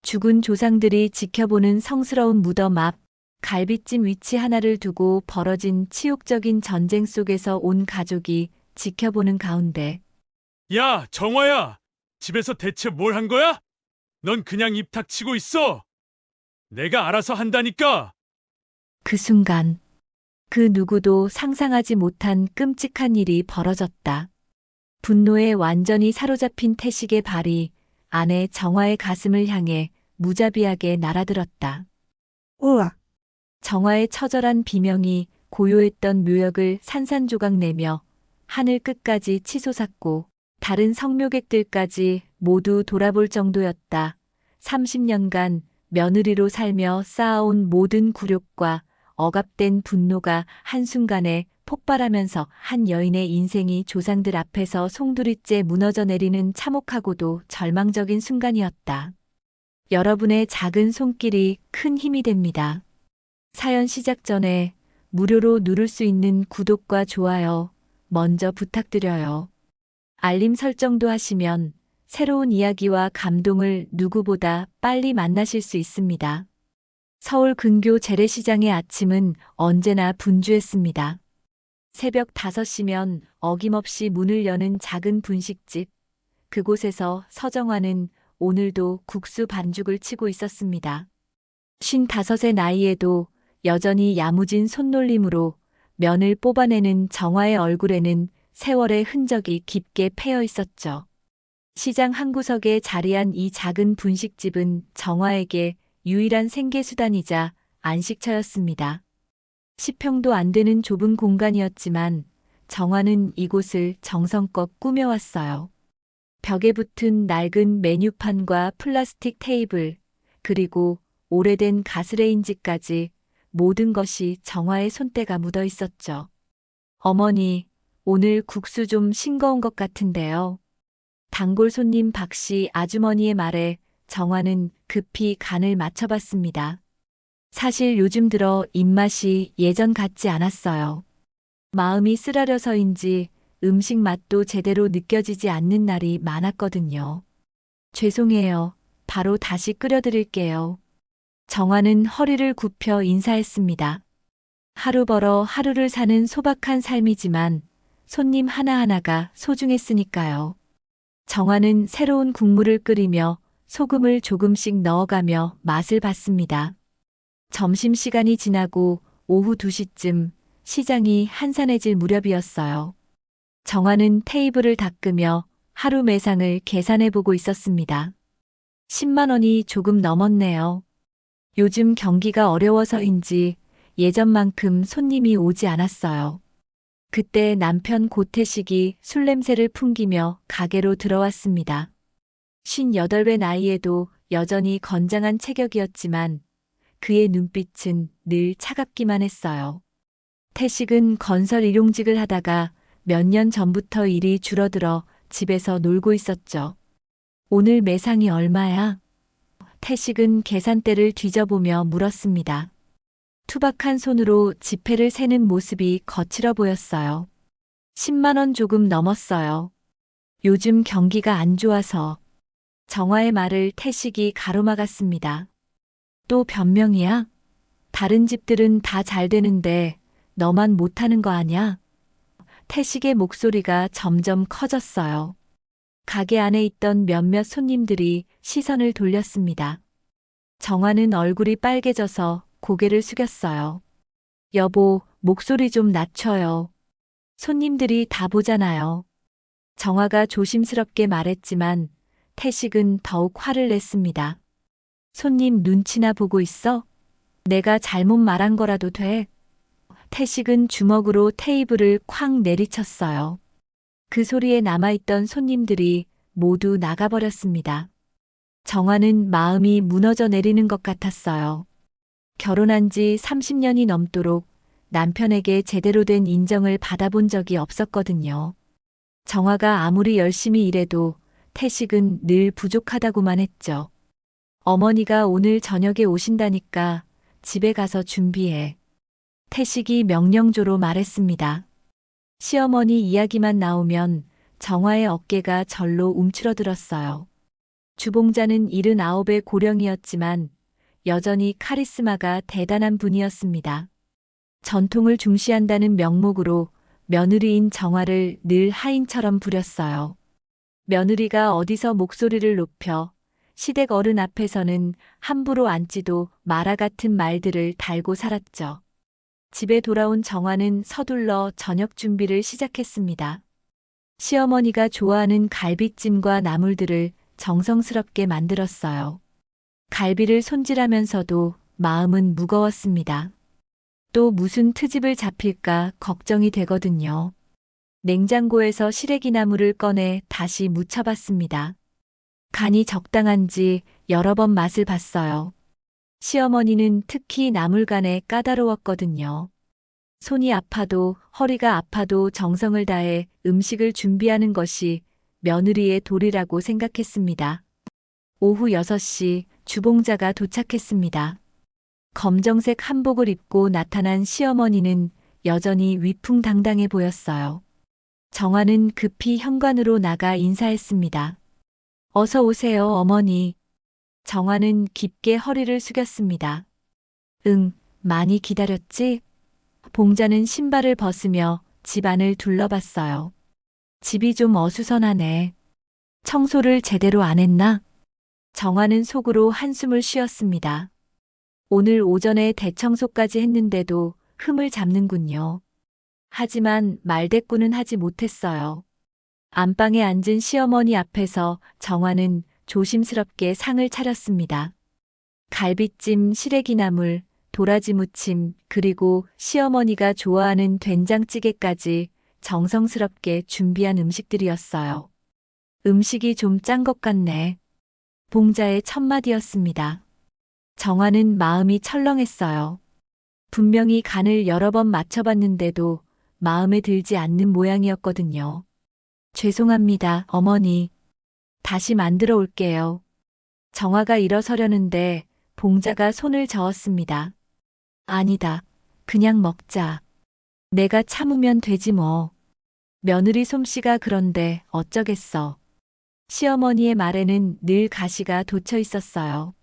죽은 조상들이 지켜보는 성스러운 무덤 앞, 갈빗집 위치 하나를 두고 벌어진 치욕적인 전쟁 속에서 온 가족이 지켜보는 가운데 야, 정화야! 집에서 대체 뭘 한 거야? 넌 그냥 입 닥치고 있어! 내가 알아서 한다니까! 그 순간 그 누구도 상상하지 못한 끔찍한 일이 벌어졌다. 분노에 완전히 사로잡힌 태식의 발이 아내 정화의 가슴을 향해 무자비하게 날아들었다. 우와, 정화의 처절한 비명이 고요했던 묘역을 산산조각 내며 하늘 끝까지 치솟았고 다른 성묘객들까지 모두 돌아볼 정도였다. 30년간 며느리로 살며 쌓아온 모든 굴욕과 억압된 분노가 한순간에 폭발하면서 한 여인의 인생이 조상들 앞에서 송두리째 무너져 내리는 참혹하고도 절망적인 순간이었다. 여러분의 작은 손길이 큰 힘이 됩니다. 사연 시작 전에 무료로 누를 수 있는 구독과 좋아요 먼저 부탁드려요. 알림 설정도 하시면 새로운 이야기와 감동을 누구보다 빨리 만나실 수 있습니다. 서울 근교 재래시장의 아침은 언제나 분주했습니다. 새벽 5시면 어김없이 문을 여는 작은 분식집. 그곳에서 서정화는 오늘도 국수 반죽을 치고 있었습니다. 55의 나이에도 여전히 야무진 손놀림으로 면을 뽑아내는 정화의 얼굴에는 세월의 흔적이 깊게 패여 있었죠. 시장 한 구석에 자리한 이 작은 분식집은 정화에게 유일한 생계수단이자 안식처였습니다. 10평도 안 되는 좁은 공간이었지만 정화는 이곳을 정성껏 꾸며왔어요. 벽에 붙은 낡은 메뉴판과 플라스틱 테이블, 그리고 오래된 가스레인지까지 모든 것이 정화의 손때가 묻어 있었죠. 어머니, 오늘 국수 좀 싱거운 것 같은데요. 단골 손님 박씨 아주머니의 말에 정화는 급히 간을 맞춰봤습니다. 사실 요즘 들어 입맛이 예전 같지 않았어요. 마음이 쓰라려서인지 음식 맛도 제대로 느껴지지 않는 날이 많았거든요. 죄송해요. 바로 다시 끓여드릴게요. 정화는 허리를 굽혀 인사했습니다. 하루 벌어 하루를 사는 소박한 삶이지만 손님 하나하나가 소중했으니까요. 정화는 새로운 국물을 끓이며 소금을 조금씩 넣어가며 맛을 봤습니다. 점심시간이 지나고 오후 2시쯤 시장이 한산해질 무렵이었어요. 정화는 테이블을 닦으며 하루 매상을 계산해보고 있었습니다. 10만 원이 조금 넘었네요. 요즘 경기가 어려워서인지 예전만큼 손님이 오지 않았어요. 그때 남편 고태식이 술 냄새를 풍기며 가게로 들어왔습니다. 58의 나이에도 여전히 건장한 체격이었지만 그의 눈빛은 늘 차갑기만 했어요. 태식은 건설 일용직을 하다가 몇 년 전부터 일이 줄어들어 집에서 놀고 있었죠. 오늘 매상이 얼마야? 태식은 계산대를 뒤져보며 물었습니다. 투박한 손으로 지폐를 세는 모습이 거칠어 보였어요. 10만 원 조금 넘었어요. 요즘 경기가 안 좋아서. 정화의 말을 태식이 가로막았습니다. 또 변명이야? 다른 집들은 다 잘 되는데 너만 못하는 거 아냐? 태식의 목소리가 점점 커졌어요. 가게 안에 있던 몇몇 손님들이 시선을 돌렸습니다. 정화는 얼굴이 빨개져서 고개를 숙였어요. 여보, 목소리 좀 낮춰요. 손님들이 다 보잖아요. 정화가 조심스럽게 말했지만 태식은 더욱 화를 냈습니다. 손님 눈치나 보고 있어? 내가 잘못 말한 거라도 돼. 태식은 주먹으로 테이블을 쾅 내리쳤어요. 그 소리에 남아있던 손님들이 모두 나가버렸습니다. 정화는 마음이 무너져 내리는 것 같았어요. 결혼한 지 30년이 넘도록 남편에게 제대로 된 인정을 받아본 적이 없었거든요. 정화가 아무리 열심히 일해도 태식은 늘 부족하다고만 했죠. 어머니가 오늘 저녁에 오신다니까 집에 가서 준비해. 태식이 명령조로 말했습니다. 시어머니 이야기만 나오면 정화의 어깨가 절로 움츠러들었어요. 주봉자는 79의 고령이었지만 여전히 카리스마가 대단한 분이었습니다. 전통을 중시한다는 명목으로 며느리인 정화를 늘 하인처럼 부렸어요. 며느리가 어디서 목소리를 높여 시댁 어른 앞에서는 함부로 앉지도 마라 같은 말들을 달고 살았죠. 집에 돌아온 정화는 서둘러 저녁 준비를 시작했습니다. 시어머니가 좋아하는 갈비찜과 나물들을 정성스럽게 만들었어요. 갈비를 손질하면서도 마음은 무거웠습니다. 또 무슨 트집을 잡힐까 걱정이 되거든요. 냉장고에서 시래기나물을 꺼내 다시 무쳐봤습니다. 간이 적당한지 여러 번 맛을 봤어요. 시어머니는 특히 나물간에 까다로웠거든요. 손이 아파도 허리가 아파도 정성을 다해 음식을 준비하는 것이 며느리의 도리라고 생각했습니다. 오후 6시 주봉자가 도착했습니다. 검정색 한복을 입고 나타난 시어머니는 여전히 위풍당당해 보였어요. 정화는 급히 현관으로 나가 인사했습니다. 어서 오세요, 어머니. 정화는 깊게 허리를 숙였습니다. 응, 많이 기다렸지? 봉자는 신발을 벗으며 집 안을 둘러봤어요. 집이 좀 어수선하네. 청소를 제대로 안 했나? 정화는 속으로 한숨을 쉬었습니다. 오늘 오전에 대청소까지 했는데도 흠을 잡는군요. 하지만 말대꾸는 하지 못했어요. 안방에 앉은 시어머니 앞에서 정화는 조심스럽게 상을 차렸습니다. 갈비찜, 시래기나물, 도라지 무침, 그리고 시어머니가 좋아하는 된장찌개까지 정성스럽게 준비한 음식들이었어요. 음식이 좀 짠 것 같네. 봉자의 첫마디였습니다. 정화는 마음이 철렁했어요. 분명히 간을 여러 번 맞춰봤는데도 마음에 들지 않는 모양이었거든요. 죄송합니다, 어머니. 다시 만들어 올게요. 정화가 일어서려는데 봉자가 손을 저었습니다. 아니다. 그냥 먹자. 내가 참으면 되지 뭐. 며느리 솜씨가 그런데 어쩌겠어. 시어머니의 말에는 늘 가시가 돋쳐 있었어요.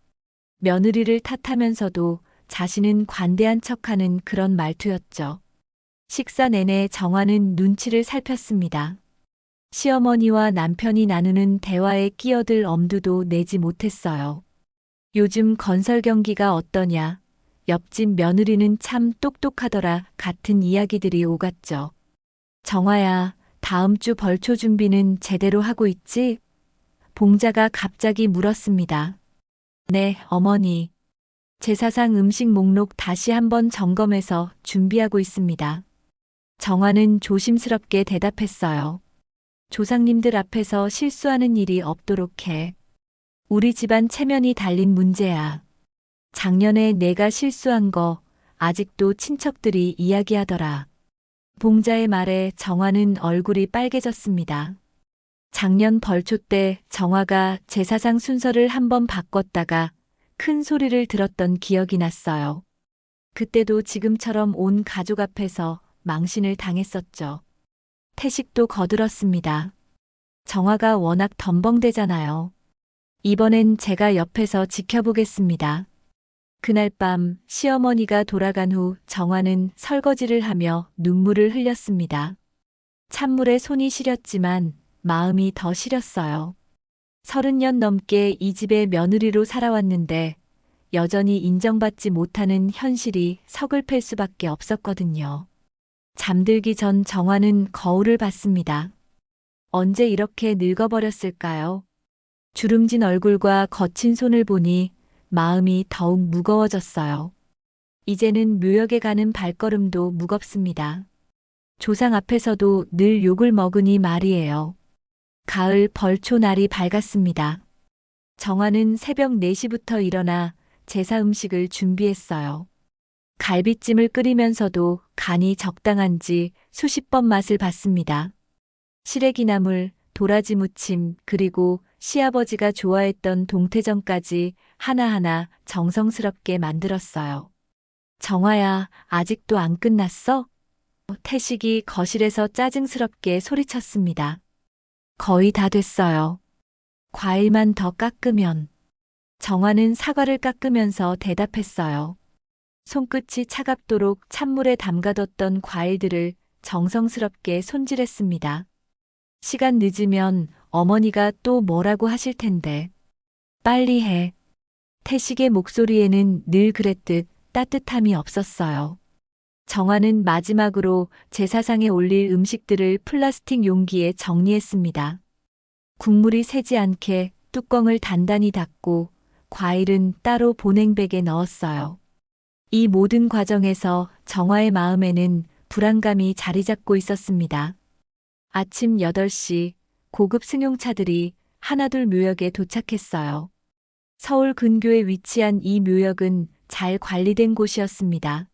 며느리를 탓하면서도 자신은 관대한 척하는 그런 말투였죠. 식사 내내 정화는 눈치를 살폈습니다. 시어머니와 남편이 나누는 대화에 끼어들 엄두도 내지 못했어요. 요즘 건설 경기가 어떠냐? 옆집 며느리는 참 똑똑하더라 같은 이야기들이 오갔죠. 정화야, 다음 주 벌초 준비는 제대로 하고 있지? 봉자가 갑자기 물었습니다. 네, 어머니. 제사상 음식 목록 다시 한번 점검해서 준비하고 있습니다. 정화는 조심스럽게 대답했어요. 조상님들 앞에서 실수하는 일이 없도록 해. 우리 집안 체면이 달린 문제야. 작년에 내가 실수한 거 아직도 친척들이 이야기하더라. 봉자의 말에 정화는 얼굴이 빨개졌습니다. 작년 벌초 때 정화가 제사상 순서를 한번 바꿨다가 큰 소리를 들었던 기억이 났어요. 그때도 지금처럼 온 가족 앞에서 망신을 당했었죠. 태식도 거들었습니다. 정화가 워낙 덤벙대잖아요. 이번엔 제가 옆에서 지켜보겠습니다. 그날 밤 시어머니가 돌아간 후 정화는 설거지를 하며 눈물을 흘렸습니다. 찬물에 손이 시렸지만 마음이 더 시렸어요. 30년 넘게 이 집의 며느리로 살아왔는데 여전히 인정받지 못하는 현실이 서글플 수밖에 없었거든요. 잠들기 전 정화는 거울을 봤습니다. 언제 이렇게 늙어버렸을까요? 주름진 얼굴과 거친 손을 보니 마음이 더욱 무거워졌어요. 이제는 묘역에 가는 발걸음도 무겁습니다. 조상 앞에서도 늘 욕을 먹으니 말이에요. 가을 벌초 날이 밝았습니다. 정화는 새벽 4시부터 일어나 제사 음식을 준비했어요. 갈비찜을 끓이면서도 간이 적당한지 수십 번 맛을 봤습니다. 시래기나물, 도라지 무침, 그리고 시아버지가 좋아했던 동태전까지 하나하나 정성스럽게 만들었어요. 정화야, 아직도 안 끝났어? 태식이 거실에서 짜증스럽게 소리쳤습니다. 거의 다 됐어요. 과일만 더 깎으면. 정화는 사과를 깎으면서 대답했어요. 손끝이 차갑도록 찬물에 담가뒀던 과일들을 정성스럽게 손질했습니다. 시간 늦으면 어머니가 또 뭐라고 하실 텐데. 빨리 해. 태식의 목소리에는 늘 그랬듯 따뜻함이 없었어요. 정화는 마지막으로 제사상에 올릴 음식들을 플라스틱 용기에 정리했습니다. 국물이 새지 않게 뚜껑을 단단히 닫고 과일은 따로 보냉백에 넣었어요. 이 모든 과정에서 정화의 마음에는 불안감이 자리 잡고 있었습니다. 아침 8시 고급 승용차들이 하나둘 묘역에 도착했어요. 서울 근교에 위치한 이 묘역은 잘 관리된 곳이었습니다.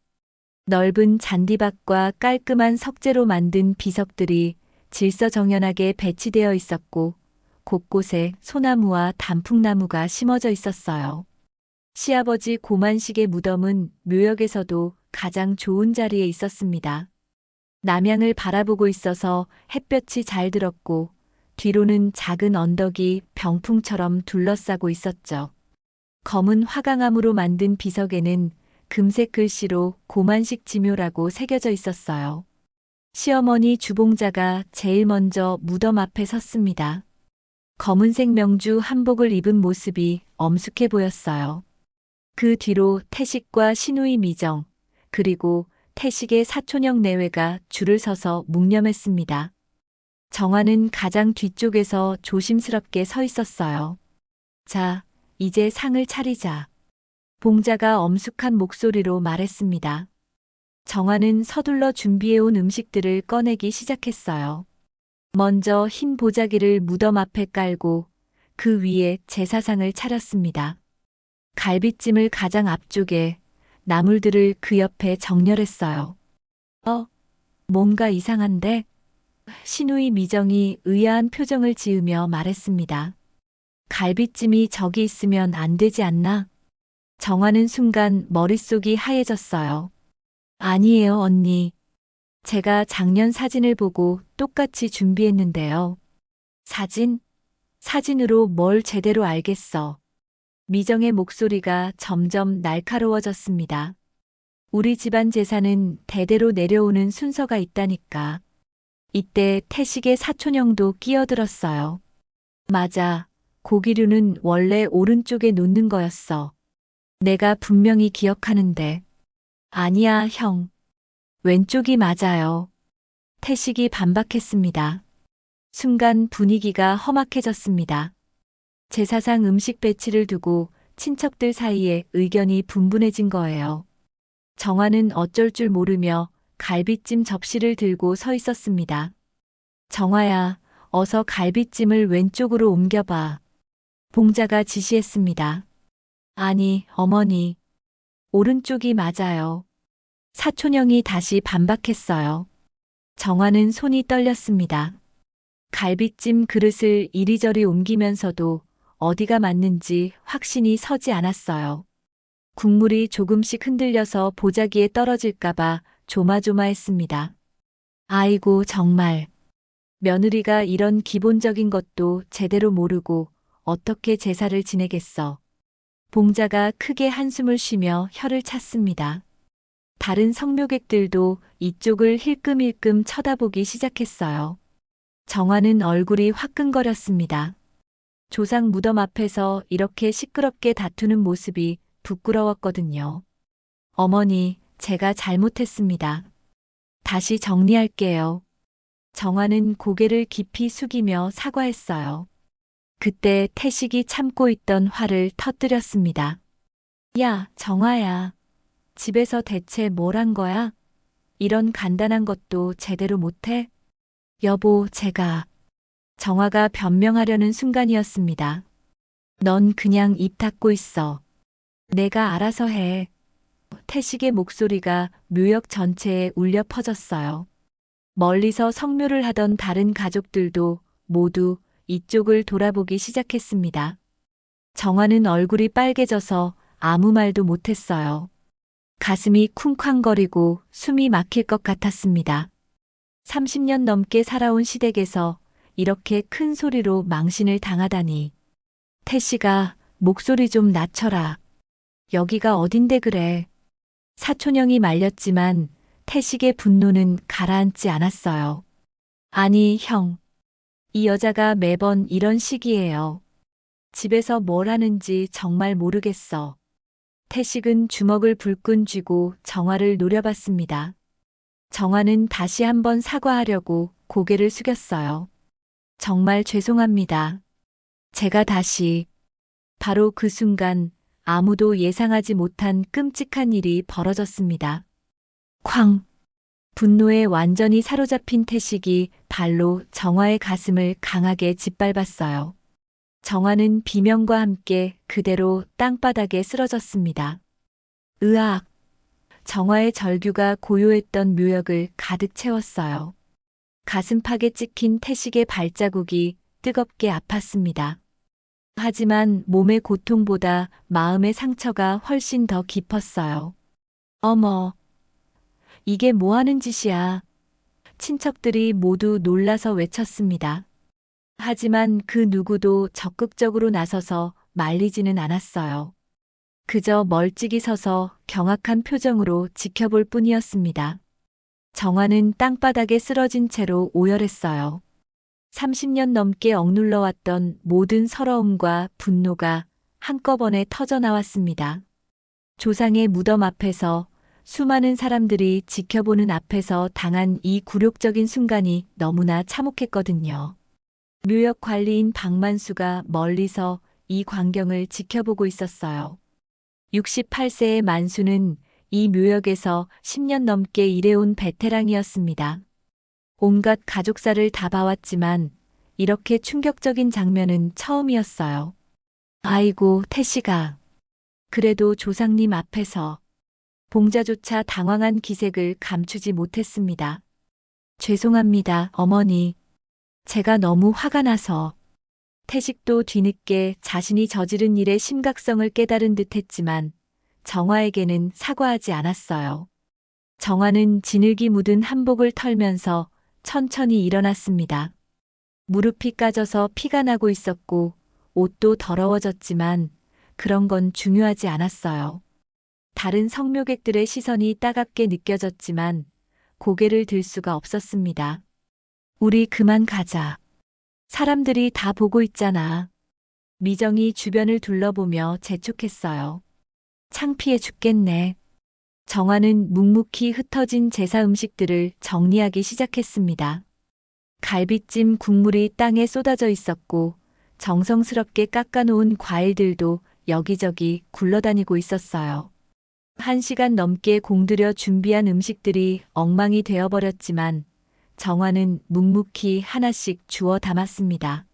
넓은 잔디밭과 깔끔한 석재로 만든 비석들이 질서정연하게 배치되어 있었고 곳곳에 소나무와 단풍나무가 심어져 있었어요. 시아버지 고만식의 무덤은 묘역에서도 가장 좋은 자리에 있었습니다. 남향을 바라보고 있어서 햇볕이 잘 들었고 뒤로는 작은 언덕이 병풍처럼 둘러싸고 있었죠. 검은 화강암으로 만든 비석에는 금색 글씨로 고만식 지묘라고 새겨져 있었어요. 시어머니 주봉자가 제일 먼저 무덤 앞에 섰습니다. 검은색 명주 한복을 입은 모습이 엄숙해 보였어요. 그 뒤로 태식과 시누이 미정, 그리고 태식의 사촌형 내외가 줄을 서서 묵념했습니다. 정화는 가장 뒤쪽에서 조심스럽게 서 있었어요. 자, 이제 상을 차리자. 봉자가 엄숙한 목소리로 말했습니다. 정화는 서둘러 준비해온 음식들을 꺼내기 시작했어요. 먼저 흰 보자기를 무덤 앞에 깔고 그 위에 제사상을 차렸습니다. 갈비찜을 가장 앞쪽에, 나물들을 그 옆에 정렬했어요. 뭔가 이상한데? 시누이 미정이 의아한 표정을 지으며 말했습니다. 갈비찜이 저기 있으면 안 되지 않나? 정화는 순간 머릿속이 하얘졌어요. 아니에요, 언니. 제가 작년 사진을 보고 똑같이 준비했는데요. 사진? 사진으로 뭘 제대로 알겠어. 미정의 목소리가 점점 날카로워졌습니다. 우리 집안 재산은 대대로 내려오는 순서가 있다니까. 이때 태식의 사촌형도 끼어들었어요. 맞아. 고기류는 원래 오른쪽에 놓는 거였어. 내가 분명히 기억하는데. 아니야, 형. 왼쪽이 맞아요. 태식이 반박했습니다. 순간 분위기가 험악해졌습니다. 제사상 음식 배치를 두고 친척들 사이에 의견이 분분해진 거예요. 정화는 어쩔 줄 모르며 갈비찜 접시를 들고 서 있었습니다. 정화야, 어서 갈비찜을 왼쪽으로 옮겨봐. 봉자가 지시했습니다. 아니, 어머니. 오른쪽이 맞아요. 사촌형이 다시 반박했어요. 정화는 손이 떨렸습니다. 갈비찜 그릇을 이리저리 옮기면서도 어디가 맞는지 확신이 서지 않았어요. 국물이 조금씩 흔들려서 보자기에 떨어질까봐 조마조마했습니다. 아이고, 정말. 며느리가 이런 기본적인 것도 제대로 모르고 어떻게 제사를 지내겠어. 봉자가 크게 한숨을 쉬며 혀를 찼습니다. 다른 성묘객들도 이쪽을 힐끔힐끔 쳐다보기 시작했어요. 정화는 얼굴이 화끈거렸습니다. 조상 무덤 앞에서 이렇게 시끄럽게 다투는 모습이 부끄러웠거든요. 어머니, 제가 잘못했습니다. 다시 정리할게요. 정화는 고개를 깊이 숙이며 사과했어요. 그때 태식이 참고 있던 화를 터뜨렸습니다. 야, 정화야. 집에서 대체 뭘 한 거야? 이런 간단한 것도 제대로 못해? 여보, 제가. 정화가 변명하려는 순간이었습니다. 넌 그냥 입 닫고 있어. 내가 알아서 해. 태식의 목소리가 묘역 전체에 울려 퍼졌어요. 멀리서 성묘를 하던 다른 가족들도 모두 이쪽을 돌아보기 시작했습니다. 정화는 얼굴이 빨개져서 아무 말도 못했어요. 가슴이 쿵쾅거리고 숨이 막힐 것 같았습니다. 30년 넘게 살아온 시댁에서 이렇게 큰 소리로 망신을 당하다니. 태식아, 목소리 좀 낮춰라. 여기가 어딘데 그래. 사촌형이 말렸지만 태식의 분노는 가라앉지 않았어요. 아니, 형. 이 여자가 매번 이런 식이에요. 집에서 뭘 하는지 정말 모르겠어. 태식은 주먹을 불끈 쥐고 정화를 노려봤습니다. 정화는 다시 한번 사과하려고 고개를 숙였어요. 정말 죄송합니다. 제가 다시. 바로 그 순간 아무도 예상하지 못한 끔찍한 일이 벌어졌습니다. 쾅! 분노에 완전히 사로잡힌 태식이 발로 정화의 가슴을 강하게 짓밟았어요. 정화는 비명과 함께 그대로 땅바닥에 쓰러졌습니다. 으악! 정화의 절규가 고요했던 묘역을 가득 채웠어요. 가슴팍에 찍힌 태식의 발자국이 뜨겁게 아팠습니다. 하지만 몸의 고통보다 마음의 상처가 훨씬 더 깊었어요. 어머, 이게 뭐 하는 짓이야? 친척들이 모두 놀라서 외쳤습니다. 하지만 그 누구도 적극적으로 나서서 말리지는 않았어요. 그저 멀찍이 서서 경악한 표정으로 지켜볼 뿐이었습니다. 정화는 땅바닥에 쓰러진 채로 오열했어요. 30년 넘게 억눌러왔던 모든 서러움과 분노가 한꺼번에 터져나왔습니다. 조상의 무덤 앞에서 수많은 사람들이 지켜보는 앞에서 당한 이 굴욕적인 순간이 너무나 참혹했거든요. 묘역 관리인 박만수가 멀리서 이 광경을 지켜보고 있었어요. 68세의 만수는 이 묘역에서 10년 넘게 일해온 베테랑이었습니다. 온갖 가족사를 다 봐왔지만 이렇게 충격적인 장면은 처음이었어요. 아이고, 태식아. 그래도 조상님 앞에서 봉자조차 당황한 기색을 감추지 못했습니다. 죄송합니다, 어머니. 제가 너무 화가 나서. 태식도 뒤늦게 자신이 저지른 일의 심각성을 깨달은 듯 했지만 정화에게는 사과하지 않았어요. 정화는 진흙이 묻은 한복을 털면서 천천히 일어났습니다. 무릎이 까져서 피가 나고 있었고 옷도 더러워졌지만 그런 건 중요하지 않았어요. 다른 성묘객들의 시선이 따갑게 느껴졌지만 고개를 들 수가 없었습니다. 우리 그만 가자. 사람들이 다 보고 있잖아. 미정이 주변을 둘러보며 재촉했어요. 창피해 죽겠네. 정화는 묵묵히 흩어진 제사 음식들을 정리하기 시작했습니다. 갈비찜 국물이 땅에 쏟아져 있었고 정성스럽게 깎아놓은 과일들도 여기저기 굴러다니고 있었어요. 1시간 넘게 공들여 준비한 음식들이 엉망이 되어버렸지만 정화는 묵묵히 하나씩 주워 담았습니다.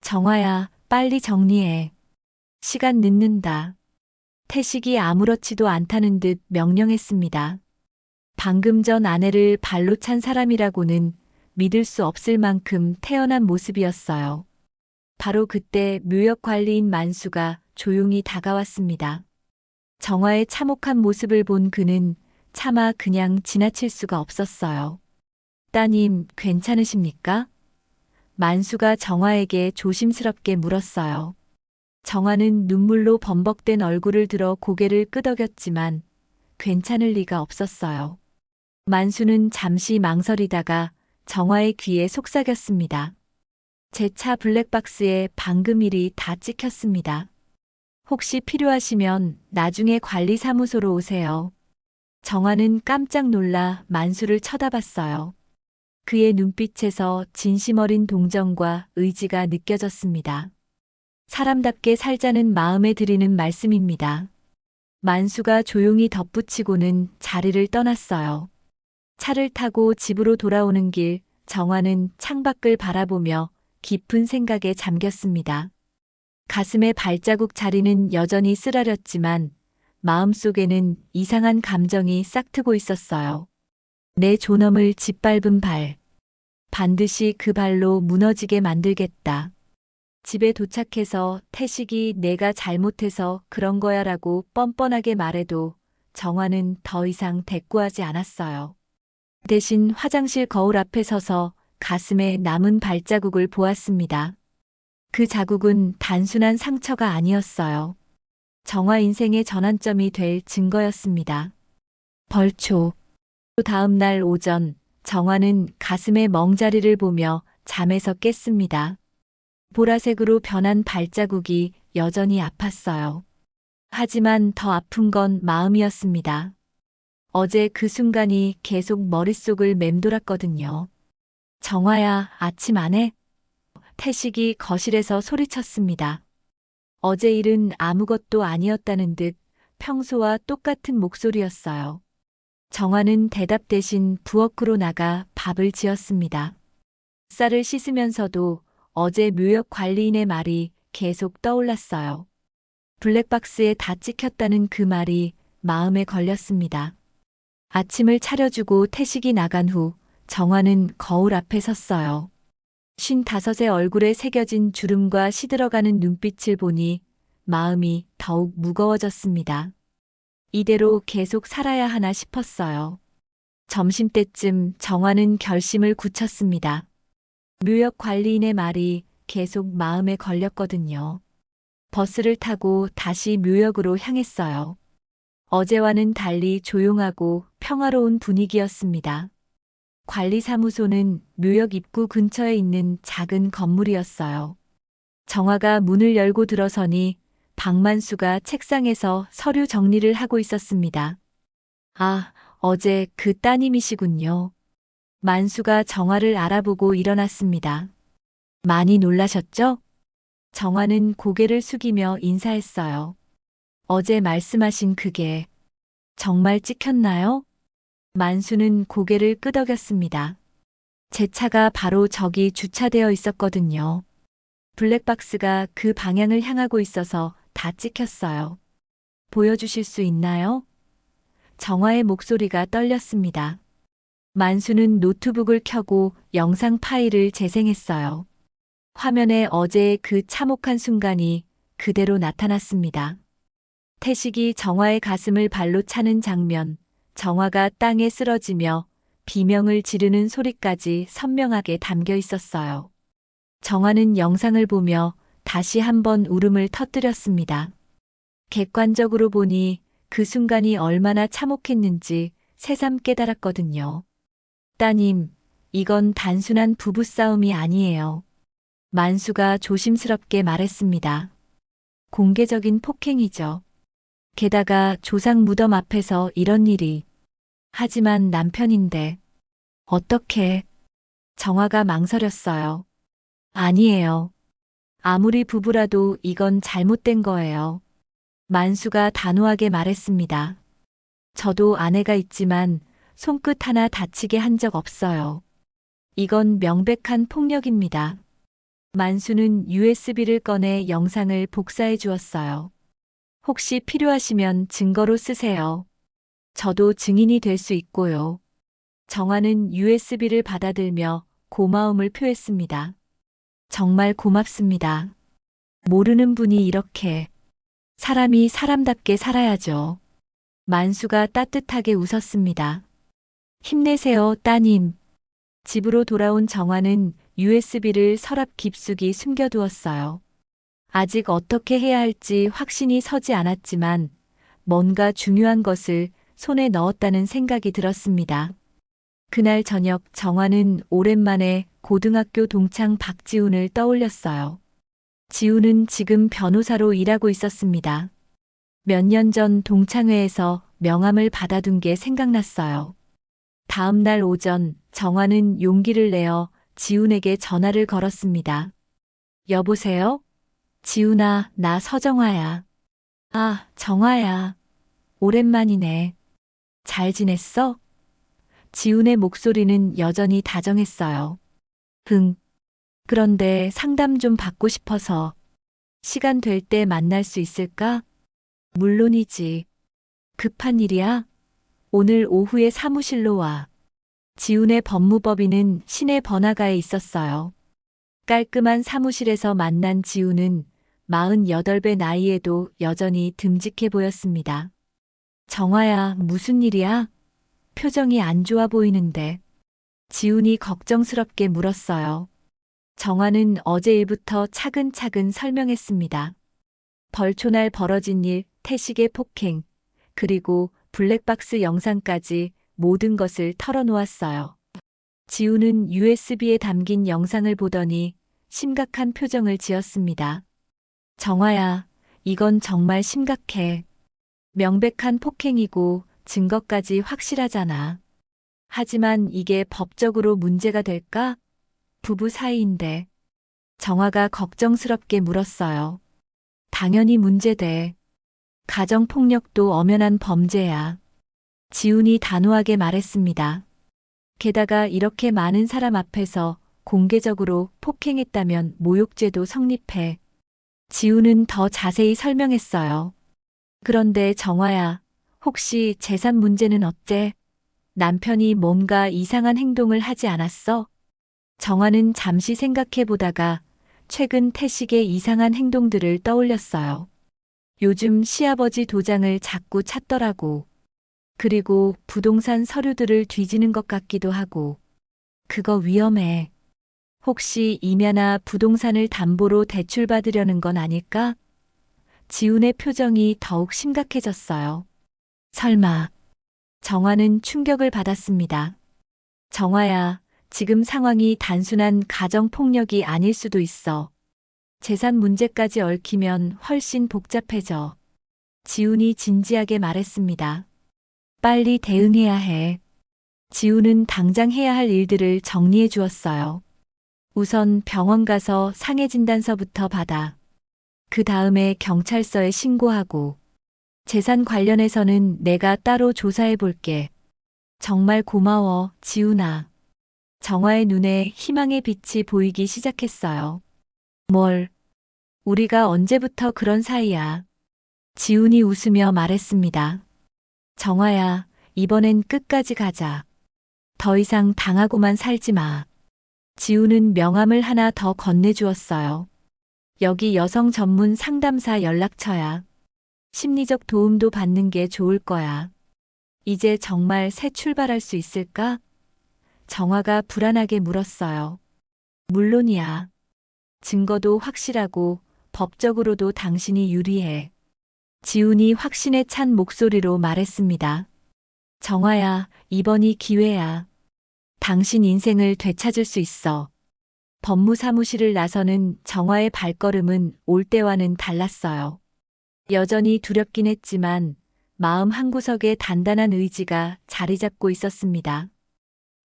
정화야, 빨리 정리해. 시간 늦는다. 태식이 아무렇지도 않다는 듯 명령했습니다. 방금 전 아내를 발로 찬 사람이라고는 믿을 수 없을 만큼 태연한 모습이었어요. 바로 그때 묘역 관리인 만수가 조용히 다가왔습니다. 정화의 참혹한 모습을 본 그는 차마 그냥 지나칠 수가 없었어요. 따님, 괜찮으십니까? 만수가 정화에게 조심스럽게 물었어요. 정화는 눈물로 범벅된 얼굴을 들어 고개를 끄덕였지만 괜찮을 리가 없었어요. 만수는 잠시 망설이다가 정화의 귀에 속삭였습니다. 제 차 블랙박스에 방금 일이 다 찍혔습니다. 혹시 필요하시면 나중에 관리사무소로 오세요. 정화는 깜짝 놀라 만수를 쳐다봤어요. 그의 눈빛에서 진심 어린 동정과 의지가 느껴졌습니다. 사람답게 살자는 마음에 드리는 말씀입니다. 만수가 조용히 덧붙이고는 자리를 떠났어요. 차를 타고 집으로 돌아오는 길, 정화는 창밖을 바라보며 깊은 생각에 잠겼습니다. 가슴의 발자국 자리는 여전히 쓰라렸지만 마음속에는 이상한 감정이 싹트고 있었어요. 내 존엄을 짓밟은 발. 반드시 그 발로 무너지게 만들겠다. 집에 도착해서 태식이 내가 잘못해서 그런 거야 라고 뻔뻔하게 말해도 정화는 더 이상 대꾸하지 않았어요. 대신 화장실 거울 앞에 서서 가슴에 남은 발자국을 보았습니다. 그 자국은 단순한 상처가 아니었어요. 정화 인생의 전환점이 될 증거였습니다. 벌초. 또 다음 날 오전, 정화는 가슴의 멍자리를 보며 잠에서 깼습니다. 보라색으로 변한 발자국이 여전히 아팠어요. 하지만 더 아픈 건 마음이었습니다. 어제 그 순간이 계속 머릿속을 맴돌았거든요. 정화야, 아침 안 해? 태식이 거실에서 소리쳤습니다. 어제 일은 아무것도 아니었다는 듯 평소와 똑같은 목소리였어요. 정화는 대답 대신 부엌으로 나가 밥을 지었습니다. 쌀을 씻으면서도 어제 묘역 관리인의 말이 계속 떠올랐어요. 블랙박스에 다 찍혔다는 그 말이 마음에 걸렸습니다. 아침을 차려주고 태식이 나간 후 정화는 거울 앞에 섰어요. 55의 얼굴에 새겨진 주름과 시들어가는 눈빛을 보니 마음이 더욱 무거워졌습니다. 이대로 계속 살아야 하나 싶었어요. 점심때쯤 정화는 결심을 굳혔습니다. 묘역 관리인의 말이 계속 마음에 걸렸거든요. 버스를 타고 다시 묘역으로 향했어요. 어제와는 달리 조용하고 평화로운 분위기였습니다. 관리사무소는 묘역 입구 근처에 있는 작은 건물이었어요. 정화가 문을 열고 들어서니 박만수가 책상에서 서류 정리를 하고 있었습니다. 아, 어제 그 따님이시군요. 만수가 정화를 알아보고 일어났습니다. 많이 놀라셨죠? 정화는 고개를 숙이며 인사했어요. 어제 말씀하신 그게 정말 찍혔나요? 만수는 고개를 끄덕였습니다. 제 차가 바로 저기 주차되어 있었거든요. 블랙박스가 그 방향을 향하고 있어서 다 찍혔어요. 보여주실 수 있나요? 정화의 목소리가 떨렸습니다. 만수는 노트북을 켜고 영상 파일을 재생했어요. 화면에 어제의 그 참혹한 순간이 그대로 나타났습니다. 태식이 정화의 가슴을 발로 차는 장면, 정화가 땅에 쓰러지며 비명을 지르는 소리까지 선명하게 담겨 있었어요. 정화는 영상을 보며 다시 한번 울음을 터뜨렸습니다. 객관적으로 보니 그 순간이 얼마나 참혹했는지 새삼 깨달았거든요. 따님, 이건 단순한 부부싸움이 아니에요. 만수가 조심스럽게 말했습니다. 공개적인 폭행이죠. 게다가 조상 무덤 앞에서 이런 일이. 하지만 남편인데. 어떻게? 정화가 망설였어요. 아니에요. 아무리 부부라도 이건 잘못된 거예요. 만수가 단호하게 말했습니다. 저도 아내가 있지만 손끝 하나 다치게 한 적 없어요. 이건 명백한 폭력입니다. 만수는 USB를 꺼내 영상을 복사해 주었어요. 혹시 필요하시면 증거로 쓰세요. 저도 증인이 될 수 있고요. 정화는 USB를 받아들며 고마움을 표했습니다. 정말 고맙습니다. 모르는 분이 이렇게. 사람이 사람답게 살아야죠. 만수가 따뜻하게 웃었습니다. 힘내세요, 따님. 집으로 돌아온 정화는 USB를 서랍 깊숙이 숨겨두었어요. 아직 어떻게 해야 할지 확신이 서지 않았지만 뭔가 중요한 것을 손에 넣었다는 생각이 들었습니다. 그날 저녁 정화는 오랜만에 고등학교 동창 박지훈을 떠올렸어요. 지훈은 지금 변호사로 일하고 있었습니다. 몇 년 전 동창회에서 명함을 받아둔 게 생각났어요. 다음 날 오전 정화는 용기를 내어 지훈에게 전화를 걸었습니다. 여보세요? 지훈아, 나 서정화야. 아, 정화야. 오랜만이네. 잘 지냈어? 지훈의 목소리는 여전히 다정했어요. 응. 그런데 상담 좀 받고 싶어서. 시간 될 때 만날 수 있을까? 물론이지. 급한 일이야? 오늘 오후에 사무실로 와. 지훈의 법무법인은 시내 번화가에 있었어요. 깔끔한 사무실에서 만난 지훈은 48배 나이에도 여전히 듬직해 보였습니다. 정화야, 무슨 일이야? 표정이 안 좋아 보이는데. 지훈이 걱정스럽게 물었어요. 정화는 어제 일부터 차근차근 설명했습니다. 벌초날 벌어진 일, 태식의 폭행, 그리고 블랙박스 영상까지 모든 것을 털어놓았어요. 지우는 USB에 담긴 영상을 보더니 심각한 표정을 지었습니다. 정화야, 이건 정말 심각해. 명백한 폭행이고 증거까지 확실하잖아. 하지만 이게 법적으로 문제가 될까? 부부 사이인데. 정화가 걱정스럽게 물었어요. 당연히 문제돼. 가정폭력도 엄연한 범죄야. 지훈이 단호하게 말했습니다. 게다가 이렇게 많은 사람 앞에서 공개적으로 폭행했다면 모욕죄도 성립해. 지훈은 더 자세히 설명했어요. 그런데 정화야, 혹시 재산 문제는 어때? 남편이 뭔가 이상한 행동을 하지 않았어? 정화는 잠시 생각해 보다가 최근 태식의 이상한 행동들을 떠올렸어요. 요즘 시아버지 도장을 자꾸 찾더라고. 그리고 부동산 서류들을 뒤지는 것 같기도 하고. 그거 위험해. 혹시 임야나 부동산을 담보로 대출받으려는 건 아닐까? 지훈의 표정이 더욱 심각해졌어요. 설마. 정화는 충격을 받았습니다. 정화야, 지금 상황이 단순한 가정폭력이 아닐 수도 있어. 재산 문제까지 얽히면 훨씬 복잡해져. 지훈이 진지하게 말했습니다. 빨리 대응해야 해. 지훈은 당장 해야 할 일들을 정리해 주었어요. 우선 병원 가서 상해 진단서부터 받아. 그 다음에 경찰서에 신고하고. 재산 관련해서는 내가 따로 조사해 볼게. 정말 고마워, 지훈아. 정화의 눈에 희망의 빛이 보이기 시작했어요. 뭘? 우리가 언제부터 그런 사이야? 지훈이 웃으며 말했습니다. 정화야, 이번엔 끝까지 가자. 더 이상 당하고만 살지 마. 지훈은 명함을 하나 더 건네주었어요. 여기 여성 전문 상담사 연락처야. 심리적 도움도 받는 게 좋을 거야. 이제 정말 새 출발할 수 있을까? 정화가 불안하게 물었어요. 물론이야. 증거도 확실하고 법적으로도 당신이 유리해. 지훈이 확신에 찬 목소리로 말했습니다. 정화야, 이번이 기회야. 당신 인생을 되찾을 수 있어. 법무사무실을 나서는 정화의 발걸음은 올 때와는 달랐어요. 여전히 두렵긴 했지만 마음 한구석에 단단한 의지가 자리 잡고 있었습니다.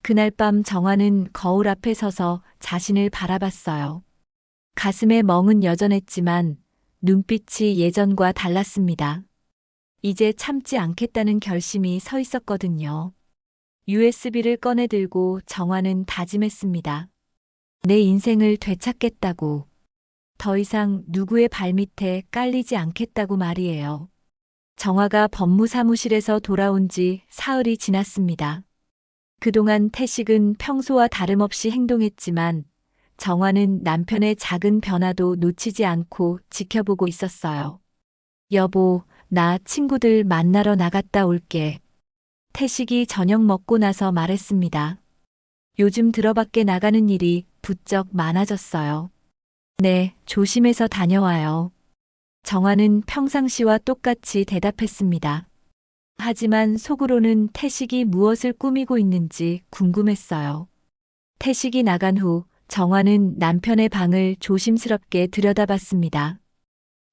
그날 밤 정화는 거울 앞에 서서 자신을 바라봤어요. 가슴에 멍은 여전했지만 눈빛이 예전과 달랐습니다. 이제 참지 않겠다는 결심이 서 있었거든요. USB를 꺼내 들고 정화는 다짐했습니다. 내 인생을 되찾겠다고. 더 이상 누구의 발밑에 깔리지 않겠다고 말이에요. 정화가 법무사무실에서 돌아온 지 사흘이 지났습니다. 그동안 태식은 평소와 다름없이 행동했지만 정화는 남편의 작은 변화도 놓치지 않고 지켜보고 있었어요. 여보, 나 친구들 만나러 나갔다 올게. 태식이 저녁 먹고 나서 말했습니다. 요즘 들어 밖에 나가는 일이 부쩍 많아졌어요. 네, 조심해서 다녀와요. 정화는 평상시와 똑같이 대답했습니다. 하지만 속으로는 태식이 무엇을 꾸미고 있는지 궁금했어요. 태식이 나간 후 정화는 남편의 방을 조심스럽게 들여다봤습니다.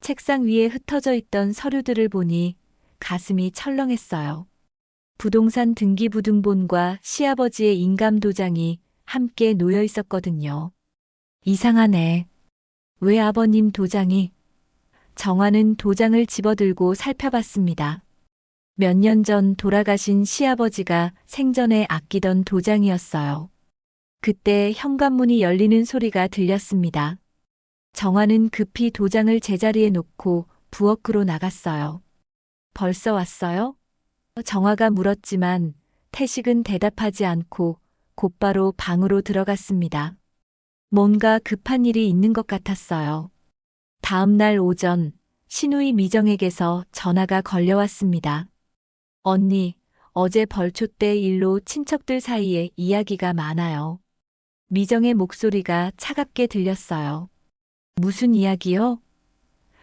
책상 위에 흩어져 있던 서류들을 보니 가슴이 철렁했어요. 부동산 등기부등본과 시아버지의 인감도장이 함께 놓여 있었거든요. 이상하네. 왜 아버님 도장이? 정화는 도장을 집어들고 살펴봤습니다. 몇 년 전 돌아가신 시아버지가 생전에 아끼던 도장이었어요. 그때 현관문이 열리는 소리가 들렸습니다. 정화는 급히 도장을 제자리에 놓고 부엌으로 나갔어요. 벌써 왔어요? 정화가 물었지만 태식은 대답하지 않고 곧바로 방으로 들어갔습니다. 뭔가 급한 일이 있는 것 같았어요. 다음 날 오전 신우이 미정에게서 전화가 걸려왔습니다. 언니, 어제 벌초 때 일로 친척들 사이에 이야기가 많아요. 미정의 목소리가 차갑게 들렸어요. 무슨 이야기요?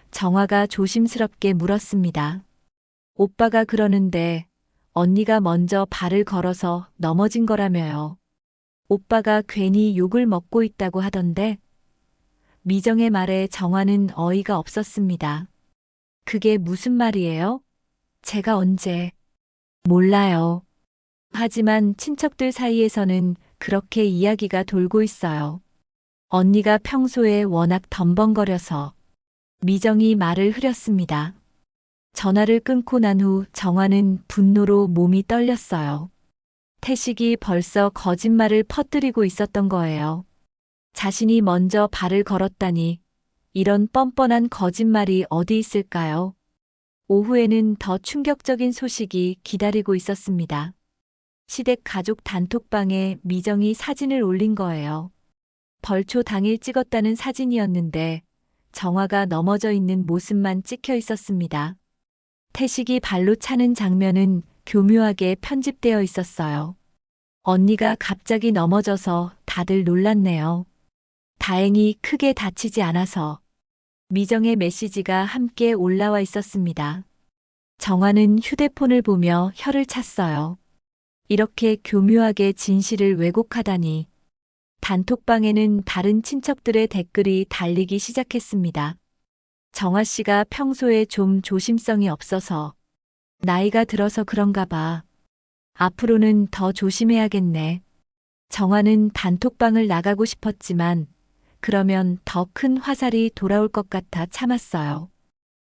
정화가 조심스럽게 물었습니다. 오빠가 그러는데 언니가 먼저 발을 걸어서 넘어진 거라며요. 오빠가 괜히 욕을 먹고 있다고 하던데. 미정의 말에 정화는 어이가 없었습니다. 그게 무슨 말이에요? 제가 언제? 몰라요. 하지만 친척들 사이에서는 그렇게 이야기가 돌고 있어요. 언니가 평소에 워낙 덤벙거려서. 미정이 말을 흐렸습니다. 전화를 끊고 난 후 정화는 분노로 몸이 떨렸어요. 태식이 벌써 거짓말을 퍼뜨리고 있었던 거예요. 자신이 먼저 발을 걸었다니 이런 뻔뻔한 거짓말이 어디 있을까요? 오후에는 더 충격적인 소식이 기다리고 있었습니다. 시댁 가족 단톡방에 미정이 사진을 올린 거예요. 벌초 당일 찍었다는 사진이었는데 정화가 넘어져 있는 모습만 찍혀 있었습니다. 태식이 발로 차는 장면은 교묘하게 편집되어 있었어요. 언니가 갑자기 넘어져서 다들 놀랐네요. 다행히 크게 다치지 않아서. 미정의 메시지가 함께 올라와 있었습니다. 정화는 휴대폰을 보며 혀를 찼어요. 이렇게 교묘하게 진실을 왜곡하다니. 단톡방에는 다른 친척들의 댓글이 달리기 시작했습니다. 정화 씨가 평소에 좀 조심성이 없어서. 나이가 들어서 그런가 봐. 앞으로는 더 조심해야겠네. 정화는 단톡방을 나가고 싶었지만 그러면 더 큰 화살이 돌아올 것 같아 참았어요.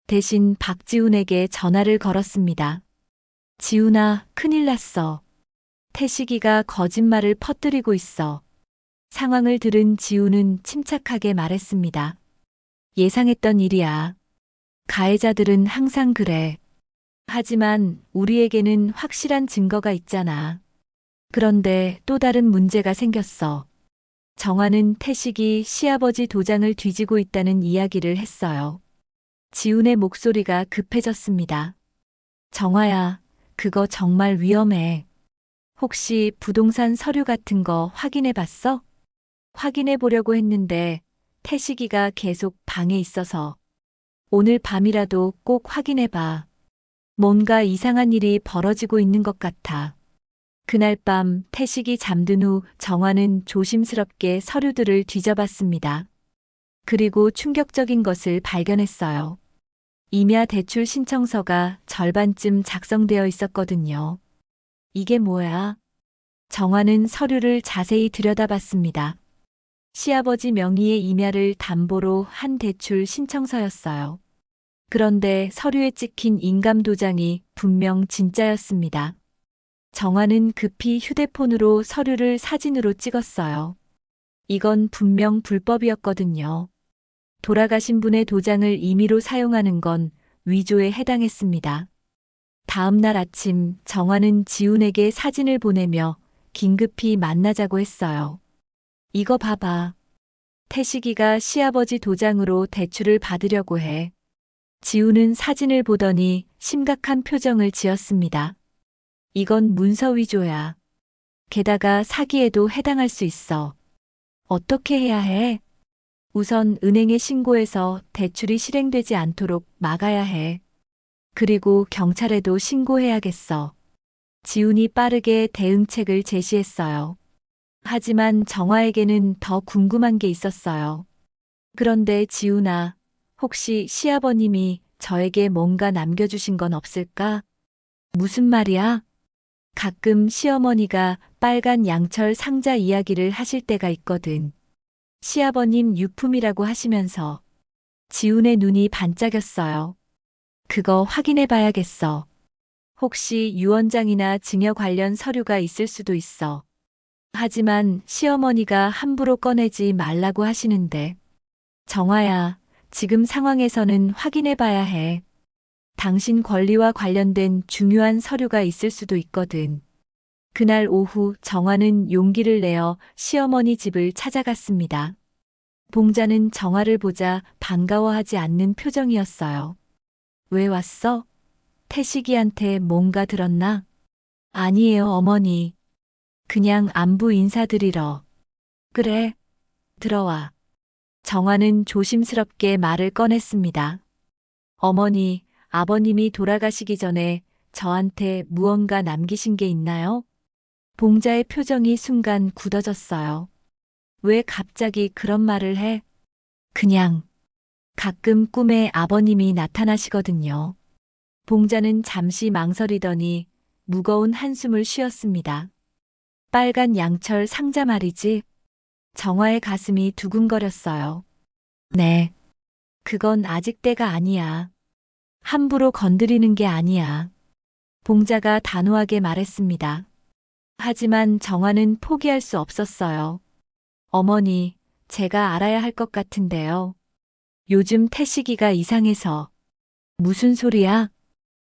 대신 박지훈에게 전화를 걸었습니다. 지훈아, 큰일 났어. 태식이가 거짓말을 퍼뜨리고 있어. 상황을 들은 지훈은 침착하게 말했습니다. 예상했던 일이야. 가해자들은 항상 그래. 하지만 우리에게는 확실한 증거가 있잖아. 그런데 또 다른 문제가 생겼어. 정화는 태식이 시아버지 도장을 뒤지고 있다는 이야기를 했어요. 지훈의 목소리가 급해졌습니다. 정화야, 그거 정말 위험해. 혹시 부동산 서류 같은 거 확인해 봤어? 확인해 보려고 했는데 태식이가 계속 방에 있어서. 오늘 밤이라도 꼭 확인해 봐. 뭔가 이상한 일이 벌어지고 있는 것 같아. 그날 밤 태식이 잠든 후 정화는 조심스럽게 서류들을 뒤져봤습니다. 그리고 충격적인 것을 발견했어요. 임야 대출 신청서가 절반쯤 작성되어 있었거든요. 이게 뭐야? 정화는 서류를 자세히 들여다봤습니다. 시아버지 명의의 임야를 담보로 한 대출 신청서였어요. 그런데 서류에 찍힌 인감도장이 분명 진짜였습니다. 정화는 급히 휴대폰으로 서류를 사진으로 찍었어요. 이건 분명 불법이었거든요. 돌아가신 분의 도장을 임의로 사용하는 건 위조에 해당했습니다. 다음 날 아침 정화는 지훈에게 사진을 보내며 긴급히 만나자고 했어요. 이거 봐봐. 태식이가 시아버지 도장으로 대출을 받으려고 해. 지훈은 사진을 보더니 심각한 표정을 지었습니다. 이건 문서 위조야. 게다가 사기에도 해당할 수 있어. 어떻게 해야 해? 우선 은행에 신고해서 대출이 실행되지 않도록 막아야 해. 그리고 경찰에도 신고해야겠어. 지훈이 빠르게 대응책을 제시했어요. 하지만 정화에게는 더 궁금한 게 있었어요. 그런데 지훈아, 혹시 시아버님이 저에게 뭔가 남겨주신 건 없을까? 무슨 말이야? 가끔 시어머니가 빨간 양철 상자 이야기를 하실 때가 있거든. 시아버님 유품이라고 하시면서. 지훈의 눈이 반짝였어요. 그거 확인해 봐야겠어. 혹시 유언장이나 증여 관련 서류가 있을 수도 있어. 하지만 시어머니가 함부로 꺼내지 말라고 하시는데. 정화야, 지금 상황에서는 확인해 봐야 해. 당신 권리와 관련된 중요한 서류가 있을 수도 있거든. 그날 오후 정화는 용기를 내어 시어머니 집을 찾아갔습니다. 봉자는 정화를 보자 반가워하지 않는 표정이었어요. 왜 왔어? 태식이한테 뭔가 들었나? 아니에요, 어머니. 그냥 안부 인사드리러. 그래, 들어와. 정화는 조심스럽게 말을 꺼냈습니다. 어머니, 아버님이 돌아가시기 전에 저한테 무언가 남기신 게 있나요? 봉자의 표정이 순간 굳어졌어요. 왜 갑자기 그런 말을 해? 그냥 가끔 꿈에 아버님이 나타나시거든요. 봉자는 잠시 망설이더니 무거운 한숨을 쉬었습니다. 빨간 양철 상자 말이지. 정화의 가슴이 두근거렸어요. 네. 그건 아직 때가 아니야. 함부로 건드리는 게 아니야. 봉자가 단호하게 말했습니다. 하지만 정화는 포기할 수 없었어요. 어머니, 제가 알아야 할 것 같은데요. 요즘 태식이가 이상해서. 무슨 소리야?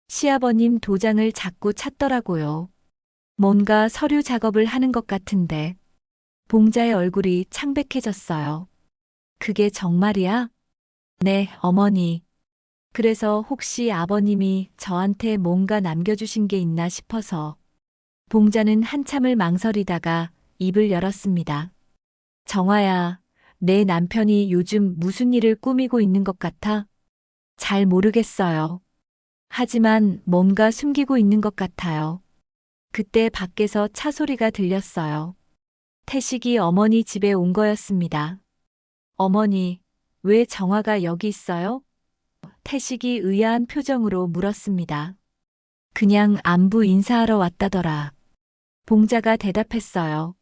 시아버님 도장을 자꾸 찾더라고요. 뭔가 서류 작업을 하는 것 같은데. 봉자의 얼굴이 창백해졌어요. 그게 정말이야? 네, 어머니. 그래서 혹시 아버님이 저한테 뭔가 남겨주신 게 있나 싶어서. 봉자는 한참을 망설이다가 입을 열었습니다. 정화야, 내 남편이 요즘 무슨 일을 꾸미고 있는 것 같아? 잘 모르겠어요. 하지만 뭔가 숨기고 있는 것 같아요. 그때 밖에서 차 소리가 들렸어요. 태식이 어머니 집에 온 거였습니다. 어머니, 왜 정화가 여기 있어요? 태식이 의아한 표정으로 물었습니다. 그냥 안부 인사하러 왔다더라. 봉자가 대답했어요.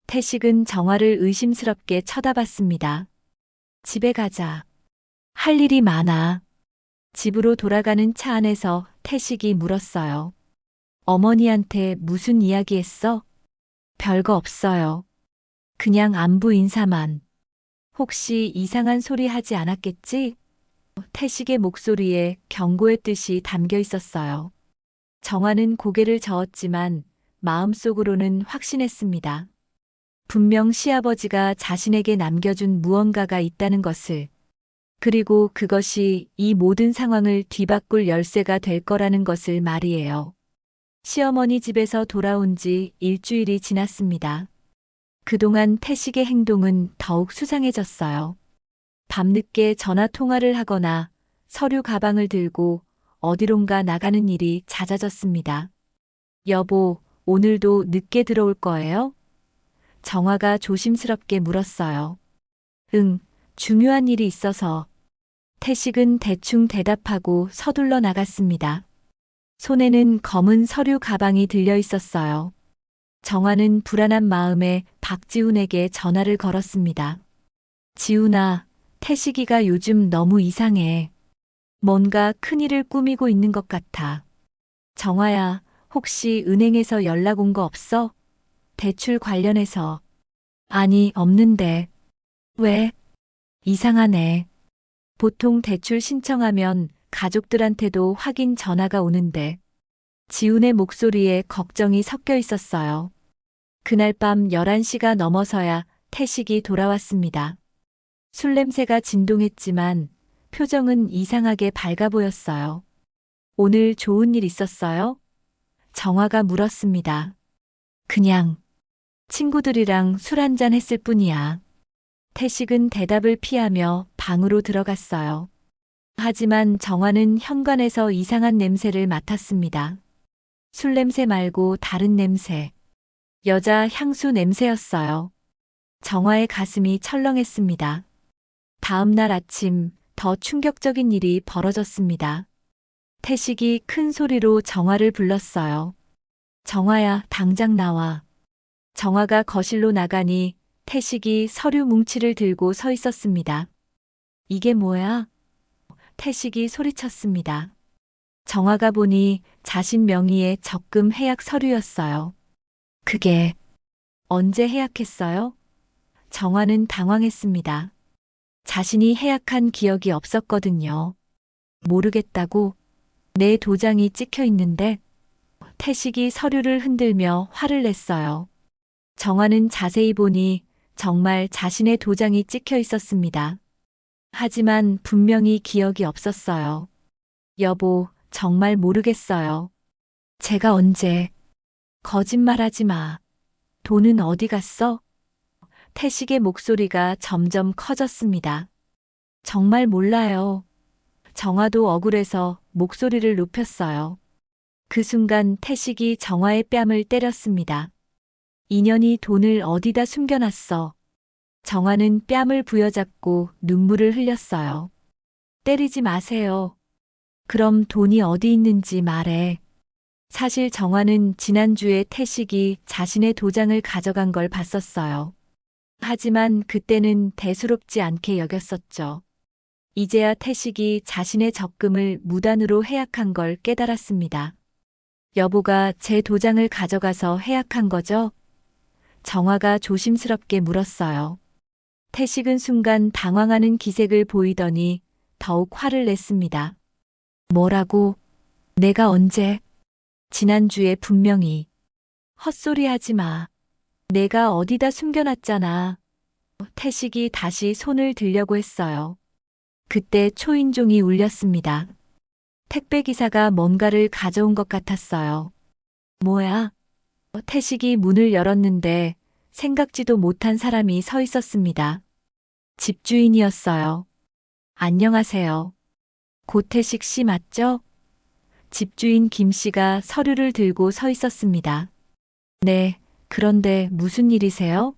태식은 정화를 의심스럽게 쳐다봤습니다. 집에 가자. 할 일이 많아. 집으로 돌아가는 차 안에서 태식이 물었어요. 어머니한테 무슨 이야기 했어? 별거 없어요. 그냥 안부 인사만. 혹시 이상한 소리 하지 않았겠지? 태식의 목소리에 경고의 뜻이 담겨 있었어요. 정화는 고개를 저었지만 마음속으로는 확신했습니다. 분명 시아버지가 자신에게 남겨준 무언가가 있다는 것을, 그리고 그것이 이 모든 상황을 뒤바꿀 열쇠가 될 거라는 것을 말이에요. 시어머니 집에서 돌아온 지 일주일이 지났습니다. 그동안 태식의 행동은 더욱 수상해졌어요. 밤늦게 전화 통화를 하거나 서류 가방을 들고 어디론가 나가는 일이 잦아졌습니다. 여보, 오늘도 늦게 들어올 거예요? 정화가 조심스럽게 물었어요. 응, 중요한 일이 있어서. 태식은 대충 대답하고 서둘러 나갔습니다. 손에는 검은 서류 가방이 들려 있었어요. 정화는 불안한 마음에 박지훈에게 전화를 걸었습니다. 지훈아, 태식이가 요즘 너무 이상해. 뭔가 큰일을 꾸미고 있는 것 같아. 정화야, 혹시 은행에서 연락 온 거 없어? 대출 관련해서. 아니, 없는데. 왜? 이상하네. 보통 대출 신청하면 가족들한테도 확인 전화가 오는데. 지훈의 목소리에 걱정이 섞여 있었어요. 그날 밤 11시가 넘어서야 태식이 돌아왔습니다. 술 냄새가 진동했지만 표정은 이상하게 밝아 보였어요. 오늘 좋은 일 있었어요? 정화가 물었습니다. 그냥 친구들이랑 술 한잔 했을 뿐이야. 태식은 대답을 피하며 방으로 들어갔어요. 하지만 정화는 현관에서 이상한 냄새를 맡았습니다. 술 냄새 말고 다른 냄새. 여자 향수 냄새였어요. 정화의 가슴이 철렁했습니다. 다음 날 아침 더 충격적인 일이 벌어졌습니다. 태식이 큰 소리로 정화를 불렀어요. 정화야, 당장 나와. 정화가 거실로 나가니 태식이 서류 뭉치를 들고 서 있었습니다. 이게 뭐야? 태식이 소리쳤습니다. 정화가 보니 자신 명의의 적금 해약 서류였어요. 그게 언제 해약했어요? 정화는 당황했습니다. 자신이 해약한 기억이 없었거든요. 모르겠다고? 내 도장이 찍혀 있는데? 태식이 서류를 흔들며 화를 냈어요. 정화는 자세히 보니 정말 자신의 도장이 찍혀 있었습니다. 하지만 분명히 기억이 없었어요. 여보, 정말 모르겠어요. 제가 언제? 거짓말하지 마. 돈은 어디 갔어? 태식의 목소리가 점점 커졌습니다. 정말 몰라요. 정화도 억울해서 목소리를 높였어요. 그 순간 태식이 정화의 뺨을 때렸습니다. 인연이 돈을 어디다 숨겨놨어. 정화는 뺨을 부여잡고 눈물을 흘렸어요. 때리지 마세요. 그럼 돈이 어디 있는지 말해. 사실 정화는 지난주에 태식이 자신의 도장을 가져간 걸 봤었어요. 하지만 그때는 대수롭지 않게 여겼었죠. 이제야 태식이 자신의 적금을 무단으로 해약한 걸 깨달았습니다. 여보가 제 도장을 가져가서 해약한 거죠? 정화가 조심스럽게 물었어요. 태식은 순간 당황하는 기색을 보이더니 더욱 화를 냈습니다. 뭐라고? 내가 언제? 지난주에 분명히. 헛소리 하지 마. 내가 어디다 숨겨놨잖아. 태식이 다시 손을 들려고 했어요. 그때 초인종이 울렸습니다. 택배기사가 뭔가를 가져온 것 같았어요. 뭐야? 태식이 문을 열었는데 생각지도 못한 사람이 서 있었습니다. 집주인이었어요. 안녕하세요. 고태식 씨 맞죠? 집주인 김 씨가 서류를 들고 서 있었습니다. 네, 그런데 무슨 일이세요?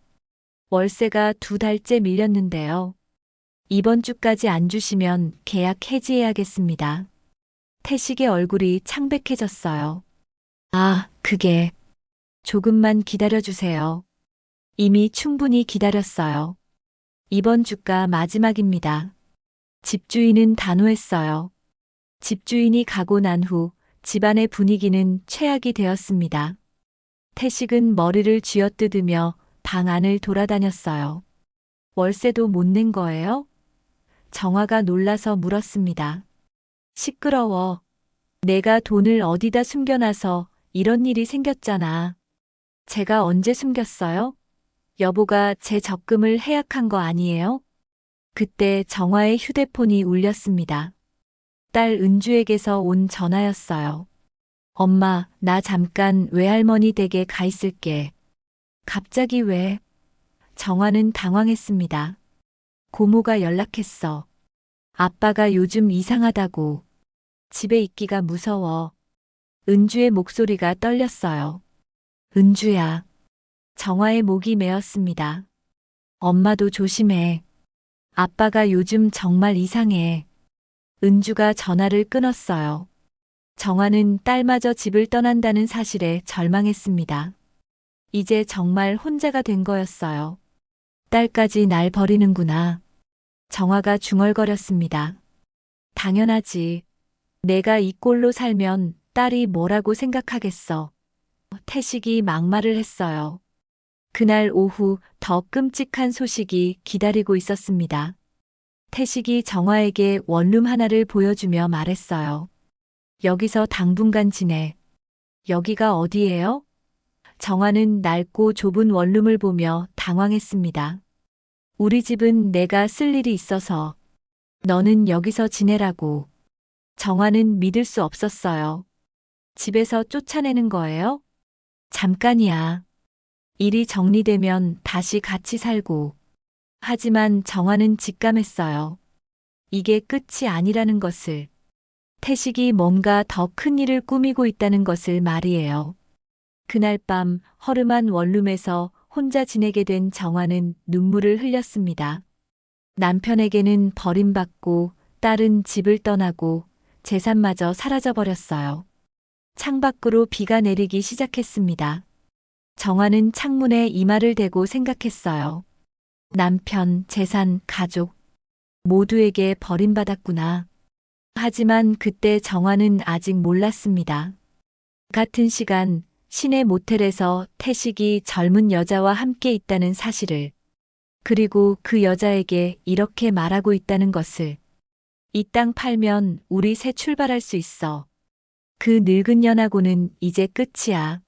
월세가 2달째 밀렸는데요. 이번 주까지 안 주시면 계약 해지해야겠습니다. 태식의 얼굴이 창백해졌어요. 아, 그게. 조금만 기다려주세요. 이미 충분히 기다렸어요. 이번 주가 마지막입니다. 집주인은 단호했어요. 집주인이 가고 난 후 집안의 분위기는 최악이 되었습니다. 태식은 머리를 쥐어뜯으며 방 안을 돌아다녔어요. 월세도 못 낸 거예요? 정화가 놀라서 물었습니다. 시끄러워. 내가 돈을 어디다 숨겨놔서 이런 일이 생겼잖아. 제가 언제 숨겼어요? 여보가 제 적금을 해약한 거 아니에요? 그때 정화의 휴대폰이 울렸습니다. 딸 은주에게서 온 전화였어요. 엄마, 나 잠깐 외할머니 댁에 가 있을게. 갑자기 왜? 정화는 당황했습니다. 고모가 연락했어. 아빠가 요즘 이상하다고. 집에 있기가 무서워. 은주의 목소리가 떨렸어요. 은주야. 정화의 목이 메었습니다. 엄마도 조심해. 아빠가 요즘 정말 이상해. 은주가 전화를 끊었어요. 정화는 딸마저 집을 떠난다는 사실에 절망했습니다. 이제 정말 혼자가 된 거였어요. 딸까지 날 버리는구나. 정화가 중얼거렸습니다. 당연하지. 내가 이 꼴로 살면 딸이 뭐라고 생각하겠어. 태식이 막말을 했어요. 그날 오후 더 끔찍한 소식이 기다리고 있었습니다. 태식이 정화에게 원룸 하나를 보여주며 말했어요. 여기서 당분간 지내. 여기가 어디예요? 정화는 낡고 좁은 원룸을 보며 당황했습니다. 우리 집은 내가 쓸 일이 있어서. 너는 여기서 지내라고. 정화는 믿을 수 없었어요. 집에서 쫓아내는 거예요? 잠깐이야. 일이 정리되면 다시 같이 살고. 하지만 정화는 직감했어요. 이게 끝이 아니라는 것을. 태식이 뭔가 더 큰 일을 꾸미고 있다는 것을 말이에요. 그날 밤 허름한 원룸에서 혼자 지내게 된 정화는 눈물을 흘렸습니다. 남편에게는 버림받고 딸은 집을 떠나고 재산마저 사라져버렸어요. 창밖으로 비가 내리기 시작했습니다. 정화는 창문에 이마를 대고 생각했어요. 남편, 재산, 가족 모두에게 버림받았구나. 하지만 그때 정화는 아직 몰랐습니다. 같은 시간 시내 모텔에서 태식이 젊은 여자와 함께 있다는 사실을, 그리고 그 여자에게 이렇게 말하고 있다는 것을. 이 땅 팔면 우리 새 출발할 수 있어. 그 늙은 년하고는 이제 끝이야.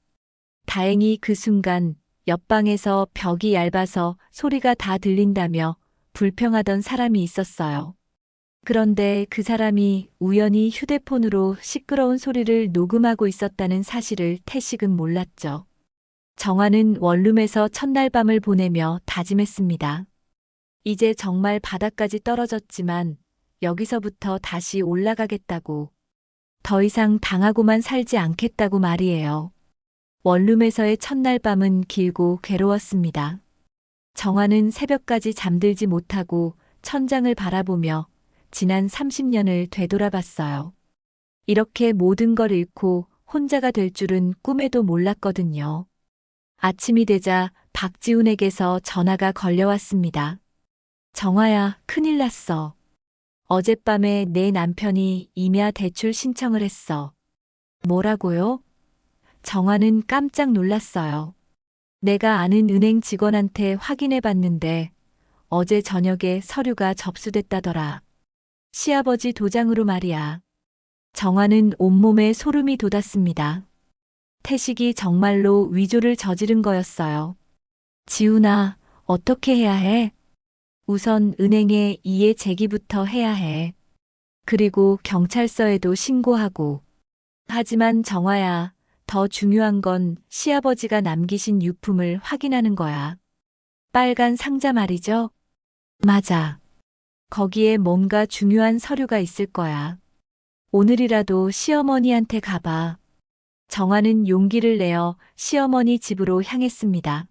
다행히 그 순간 옆방에서 벽이 얇아서 소리가 다 들린다며 불평하던 사람이 있었어요. 그런데 그 사람이 우연히 휴대폰으로 시끄러운 소리를 녹음하고 있었다는 사실을 태식은 몰랐죠. 정화는 원룸에서 첫날 밤을 보내며 다짐했습니다. 이제 정말 바닥까지 떨어졌지만 여기서부터 다시 올라가겠다고. 더 이상 당하고만 살지 않겠다고 말이에요. 원룸에서의 첫날 밤은 길고 괴로웠습니다. 정화는 새벽까지 잠들지 못하고 천장을 바라보며 지난 30년을 되돌아봤어요. 이렇게 모든 걸 잃고 혼자가 될 줄은 꿈에도 몰랐거든요. 아침이 되자 박지훈에게서 전화가 걸려왔습니다. 정화야, 큰일 났어. 어젯밤에 내 남편이 임야 대출 신청을 했어. 뭐라고요? 정화는 깜짝 놀랐어요. 내가 아는 은행 직원한테 확인해 봤는데 어제 저녁에 서류가 접수됐다더라. 시아버지 도장으로 말이야. 정화는 온몸에 소름이 돋았습니다. 태식이 정말로 위조를 저지른 거였어요. 지훈아, 어떻게 해야 해? 우선 은행에 이해 제기부터 해야 해. 그리고 경찰서에도 신고하고. 하지만 정화야, 더 중요한 건 시아버지가 남기신 유품을 확인하는 거야. 빨간 상자 말이죠? 맞아. 거기에 뭔가 중요한 서류가 있을 거야. 오늘이라도 시어머니한테 가봐. 정화는 용기를 내어 시어머니 집으로 향했습니다.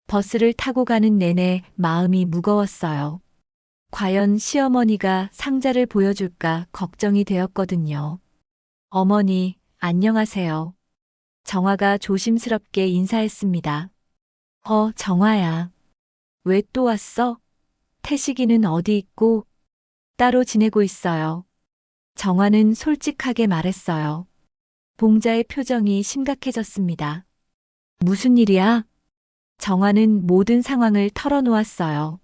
버스를 타고 가는 내내 마음이 무거웠어요. 과연 시어머니가 상자를 보여줄까 걱정이 되었거든요. 어머니, 안녕하세요. 정화가 조심스럽게 인사했습니다. 정화야. 왜 또 왔어? 태식이는 어디 있고? 따로 지내고 있어요. 정화는 솔직하게 말했어요. 봉자의 표정이 심각해졌습니다. 무슨 일이야? 정화는 모든 상황을 털어놓았어요.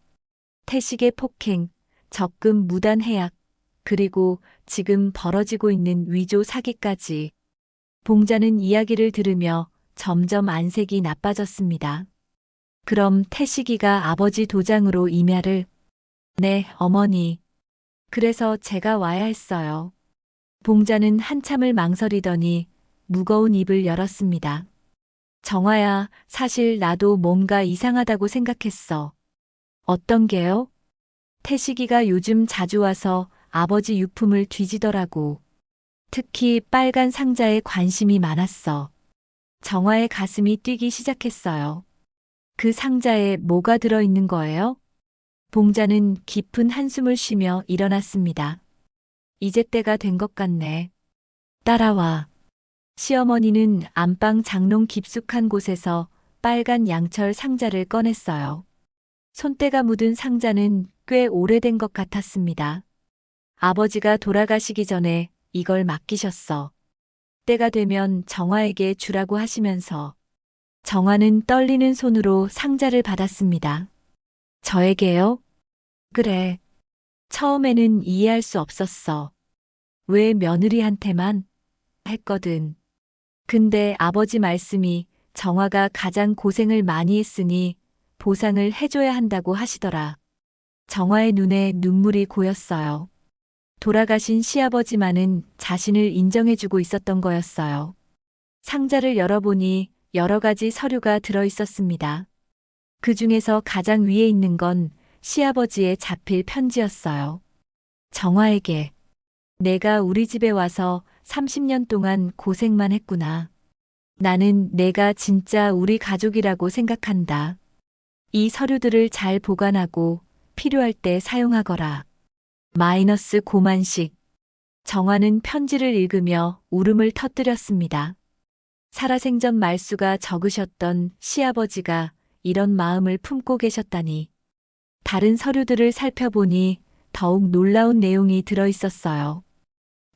태식의 폭행, 적금 무단 해약, 그리고 지금 벌어지고 있는 위조 사기까지. 봉자는 이야기를 들으며 점점 안색이 나빠졌습니다. 그럼 태식이가 아버지 도장으로 임야를? 네, 어머니. 그래서 제가 와야 했어요. 봉자는 한참을 망설이더니 무거운 입을 열었습니다. 정화야, 사실 나도 뭔가 이상하다고 생각했어. 어떤 게요? 태식이가 요즘 자주 와서 아버지 유품을 뒤지더라고. 특히 빨간 상자에 관심이 많았어. 정화의 가슴이 뛰기 시작했어요. 그 상자에 뭐가 들어있는 거예요? 봉자는 깊은 한숨을 쉬며 일어났습니다. 이제 때가 된 것 같네. 따라와. 시어머니는 안방 장롱 깊숙한 곳에서 빨간 양철 상자를 꺼냈어요. 손때가 묻은 상자는 꽤 오래된 것 같았습니다. 아버지가 돌아가시기 전에 이걸 맡기셨어. 때가 되면 정화에게 주라고 하시면서. 정화는 떨리는 손으로 상자를 받았습니다. 저에게요? 그래. 처음에는 이해할 수 없었어. 왜 며느리한테만? 했거든. 근데 아버지 말씀이 정화가 가장 고생을 많이 했으니 보상을 해줘야 한다고 하시더라. 정화의 눈에 눈물이 고였어요. 돌아가신 시아버지만은 자신을 인정해주고 있었던 거였어요. 상자를 열어보니 여러 가지 서류가 들어있었습니다. 그 중에서 가장 위에 있는 건 시아버지의 자필 편지였어요. 정화에게. 내가 우리 집에 와서 30년 동안 고생만 했구나. 나는 내가 진짜 우리 가족이라고 생각한다. 이 서류들을 잘 보관하고 필요할 때 사용하거라. 마이너스 고만식. 정화는 편지를 읽으며 울음을 터뜨렸습니다. 살아생전 말수가 적으셨던 시아버지가 이런 마음을 품고 계셨다니. 다른 서류들을 살펴보니 더욱 놀라운 내용이 들어있었어요.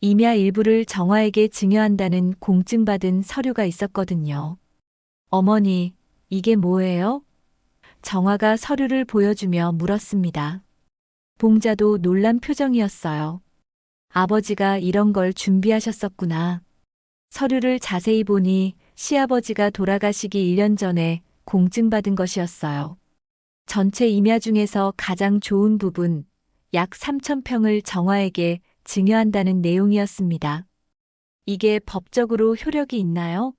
임야 일부를 정화에게 증여한다는 공증받은 서류가 있었거든요. 어머니, 이게 뭐예요? 정화가 서류를 보여주며 물었습니다. 봉자도 놀란 표정이었어요. 아버지가 이런 걸 준비하셨었구나. 서류를 자세히 보니 시아버지가 돌아가시기 1년 전에 공증받은 것이었어요. 전체 임야 중에서 가장 좋은 부분, 약 3,000평을 정화에게 증여한다는 내용이었습니다. 이게 법적으로 효력이 있나요?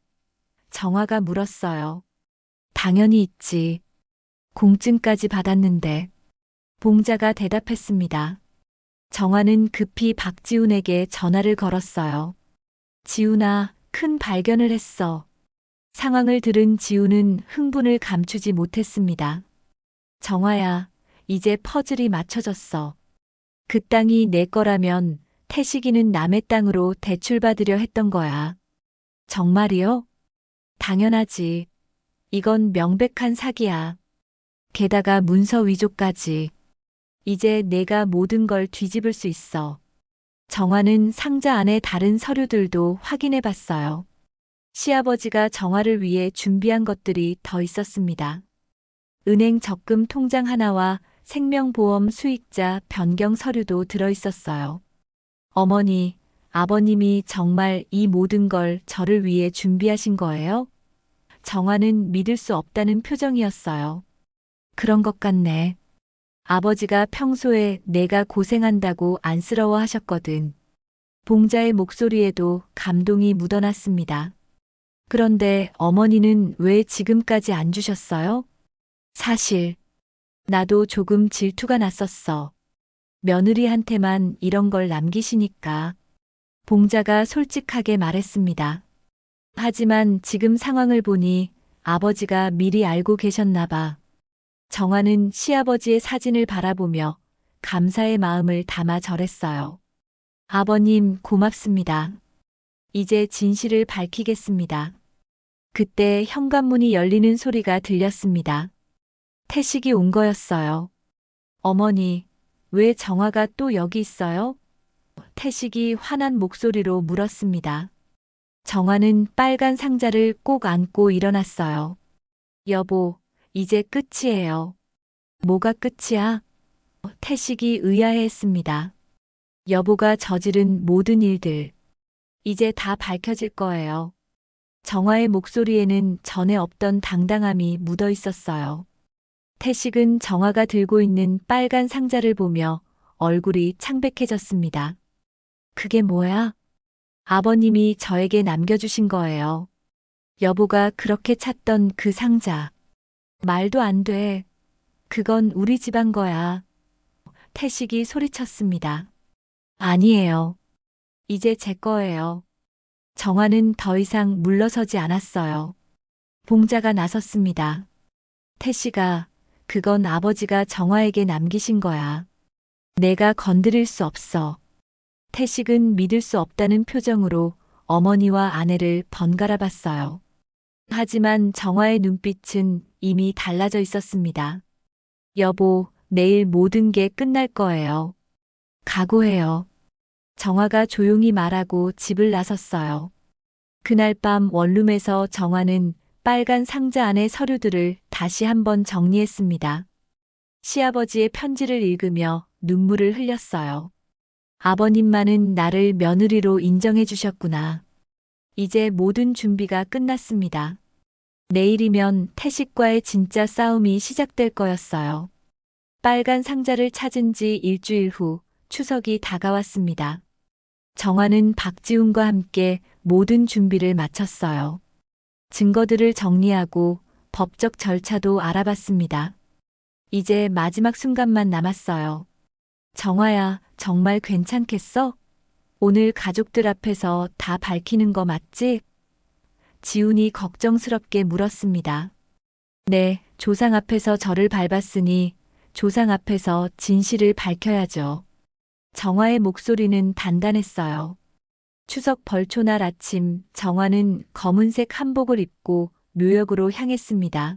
정화가 물었어요. 당연히 있지. 공증까지 받았는데. 봉자가 대답했습니다. 정화는 급히 박지훈에게 전화를 걸었어요. 지훈아, 큰 발견을 했어. 상황을 들은 지훈은 흥분을 감추지 못했습니다. 정화야, 이제 퍼즐이 맞춰졌어. 그 땅이 내 거라면 태식이는 남의 땅으로 대출받으려 했던 거야. 정말이요? 당연하지. 이건 명백한 사기야. 게다가 문서 위조까지. 이제 내가 모든 걸 뒤집을 수 있어. 정화는 상자 안에 다른 서류들도 확인해 봤어요. 시아버지가 정화를 위해 준비한 것들이 더 있었습니다. 은행 적금 통장 하나와 생명보험 수익자 변경 서류도 들어 있었어요. 어머니, 아버님이 정말 이 모든 걸 저를 위해 준비하신 거예요? 정화는 믿을 수 없다는 표정이었어요. 그런 것 같네. 아버지가 평소에 내가 고생한다고 안쓰러워 하셨거든. 봉자의 목소리에도 감동이 묻어났습니다. 그런데 어머니는 왜 지금까지 안 주셨어요? 사실, 나도 조금 질투가 났었어. 며느리한테만 이런 걸 남기시니까. 봉자가 솔직하게 말했습니다. 하지만 지금 상황을 보니 아버지가 미리 알고 계셨나 봐. 정화는 시아버지의 사진을 바라보며 감사의 마음을 담아 절했어요. 아버님, 고맙습니다. 이제 진실을 밝히겠습니다. 그때 현관문이 열리는 소리가 들렸습니다. 태식이 온 거였어요. 어머니, 왜 정화가 또 여기 있어요? 태식이 화난 목소리로 물었습니다. 정화는 빨간 상자를 꼭 안고 일어났어요. 여보, 이제 끝이에요. 뭐가 끝이야? 태식이 의아해했습니다. 여보가 저지른 모든 일들. 이제 다 밝혀질 거예요. 정화의 목소리에는 전에 없던 당당함이 묻어 있었어요. 태식은 정화가 들고 있는 빨간 상자를 보며 얼굴이 창백해졌습니다. 그게 뭐야? 아버님이 저에게 남겨주신 거예요. 여보가 그렇게 찾던 그 상자. 말도 안 돼. 그건 우리 집안 거야. 태식이 소리쳤습니다. 아니에요. 이제 제 거예요. 정화는 더 이상 물러서지 않았어요. 봉자가 나섰습니다. 태식아, 그건 아버지가 정화에게 남기신 거야. 내가 건드릴 수 없어. 태식은 믿을 수 없다는 표정으로 어머니와 아내를 번갈아 봤어요. 하지만 정화의 눈빛은 이미 달라져 있었습니다. 여보, 내일 모든 게 끝날 거예요. 각오해요. 정화가 조용히 말하고 집을 나섰어요. 그날 밤 원룸에서 정화는 빨간 상자 안의 서류들을 다시 한번 정리했습니다. 시아버지의 편지를 읽으며 눈물을 흘렸어요. 아버님만은 나를 며느리로 인정해 주셨구나. 이제 모든 준비가 끝났습니다. 내일이면 태식과의 진짜 싸움이 시작될 거였어요. 빨간 상자를 찾은 지 일주일 후 추석이 다가왔습니다. 정화는 박지훈과 함께 모든 준비를 마쳤어요. 증거들을 정리하고 법적 절차도 알아봤습니다. 이제 마지막 순간만 남았어요. 정화야, 정말 괜찮겠어? 오늘 가족들 앞에서 다 밝히는 거 맞지? 지훈이 걱정스럽게 물었습니다. 네, 조상 앞에서 저를 밟았으니 조상 앞에서 진실을 밝혀야죠. 정화의 목소리는 단단했어요. 추석 벌초날 아침, 정화는 검은색 한복을 입고 묘역으로 향했습니다.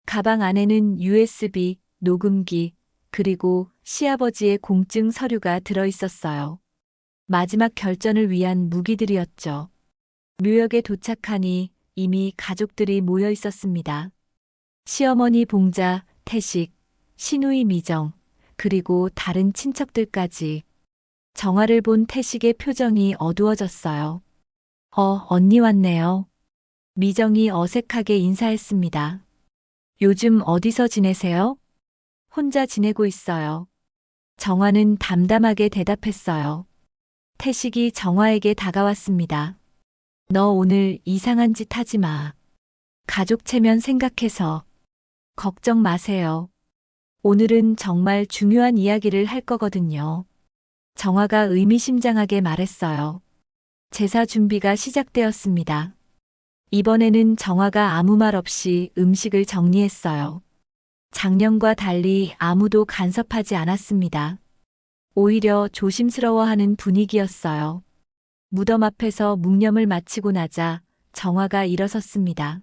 가방 안에는 USB, 녹음기, 그리고 시아버지의 공증 서류가 들어 있었어요. 마지막 결전을 위한 무기들이었죠. 묘역에 도착하니 이미 가족들이 모여 있었습니다. 시어머니 봉자, 태식, 시누이 미정, 그리고 다른 친척들까지. 정화를 본 태식의 표정이 어두워졌어요. 언니 왔네요. 미정이 어색하게 인사했습니다. 요즘 어디서 지내세요? 혼자 지내고 있어요. 정화는 담담하게 대답했어요. 태식이 정화에게 다가왔습니다. 너 오늘 이상한 짓 하지 마. 가족 체면 생각해서. 걱정 마세요. 오늘은 정말 중요한 이야기를 할 거거든요. 정화가 의미심장하게 말했어요. 제사 준비가 시작되었습니다. 이번에는 정화가 아무 말 없이 음식을 정리했어요. 작년과 달리 아무도 간섭하지 않았습니다. 오히려 조심스러워하는 분위기였어요. 무덤 앞에서 묵념을 마치고 나자 정화가 일어섰습니다.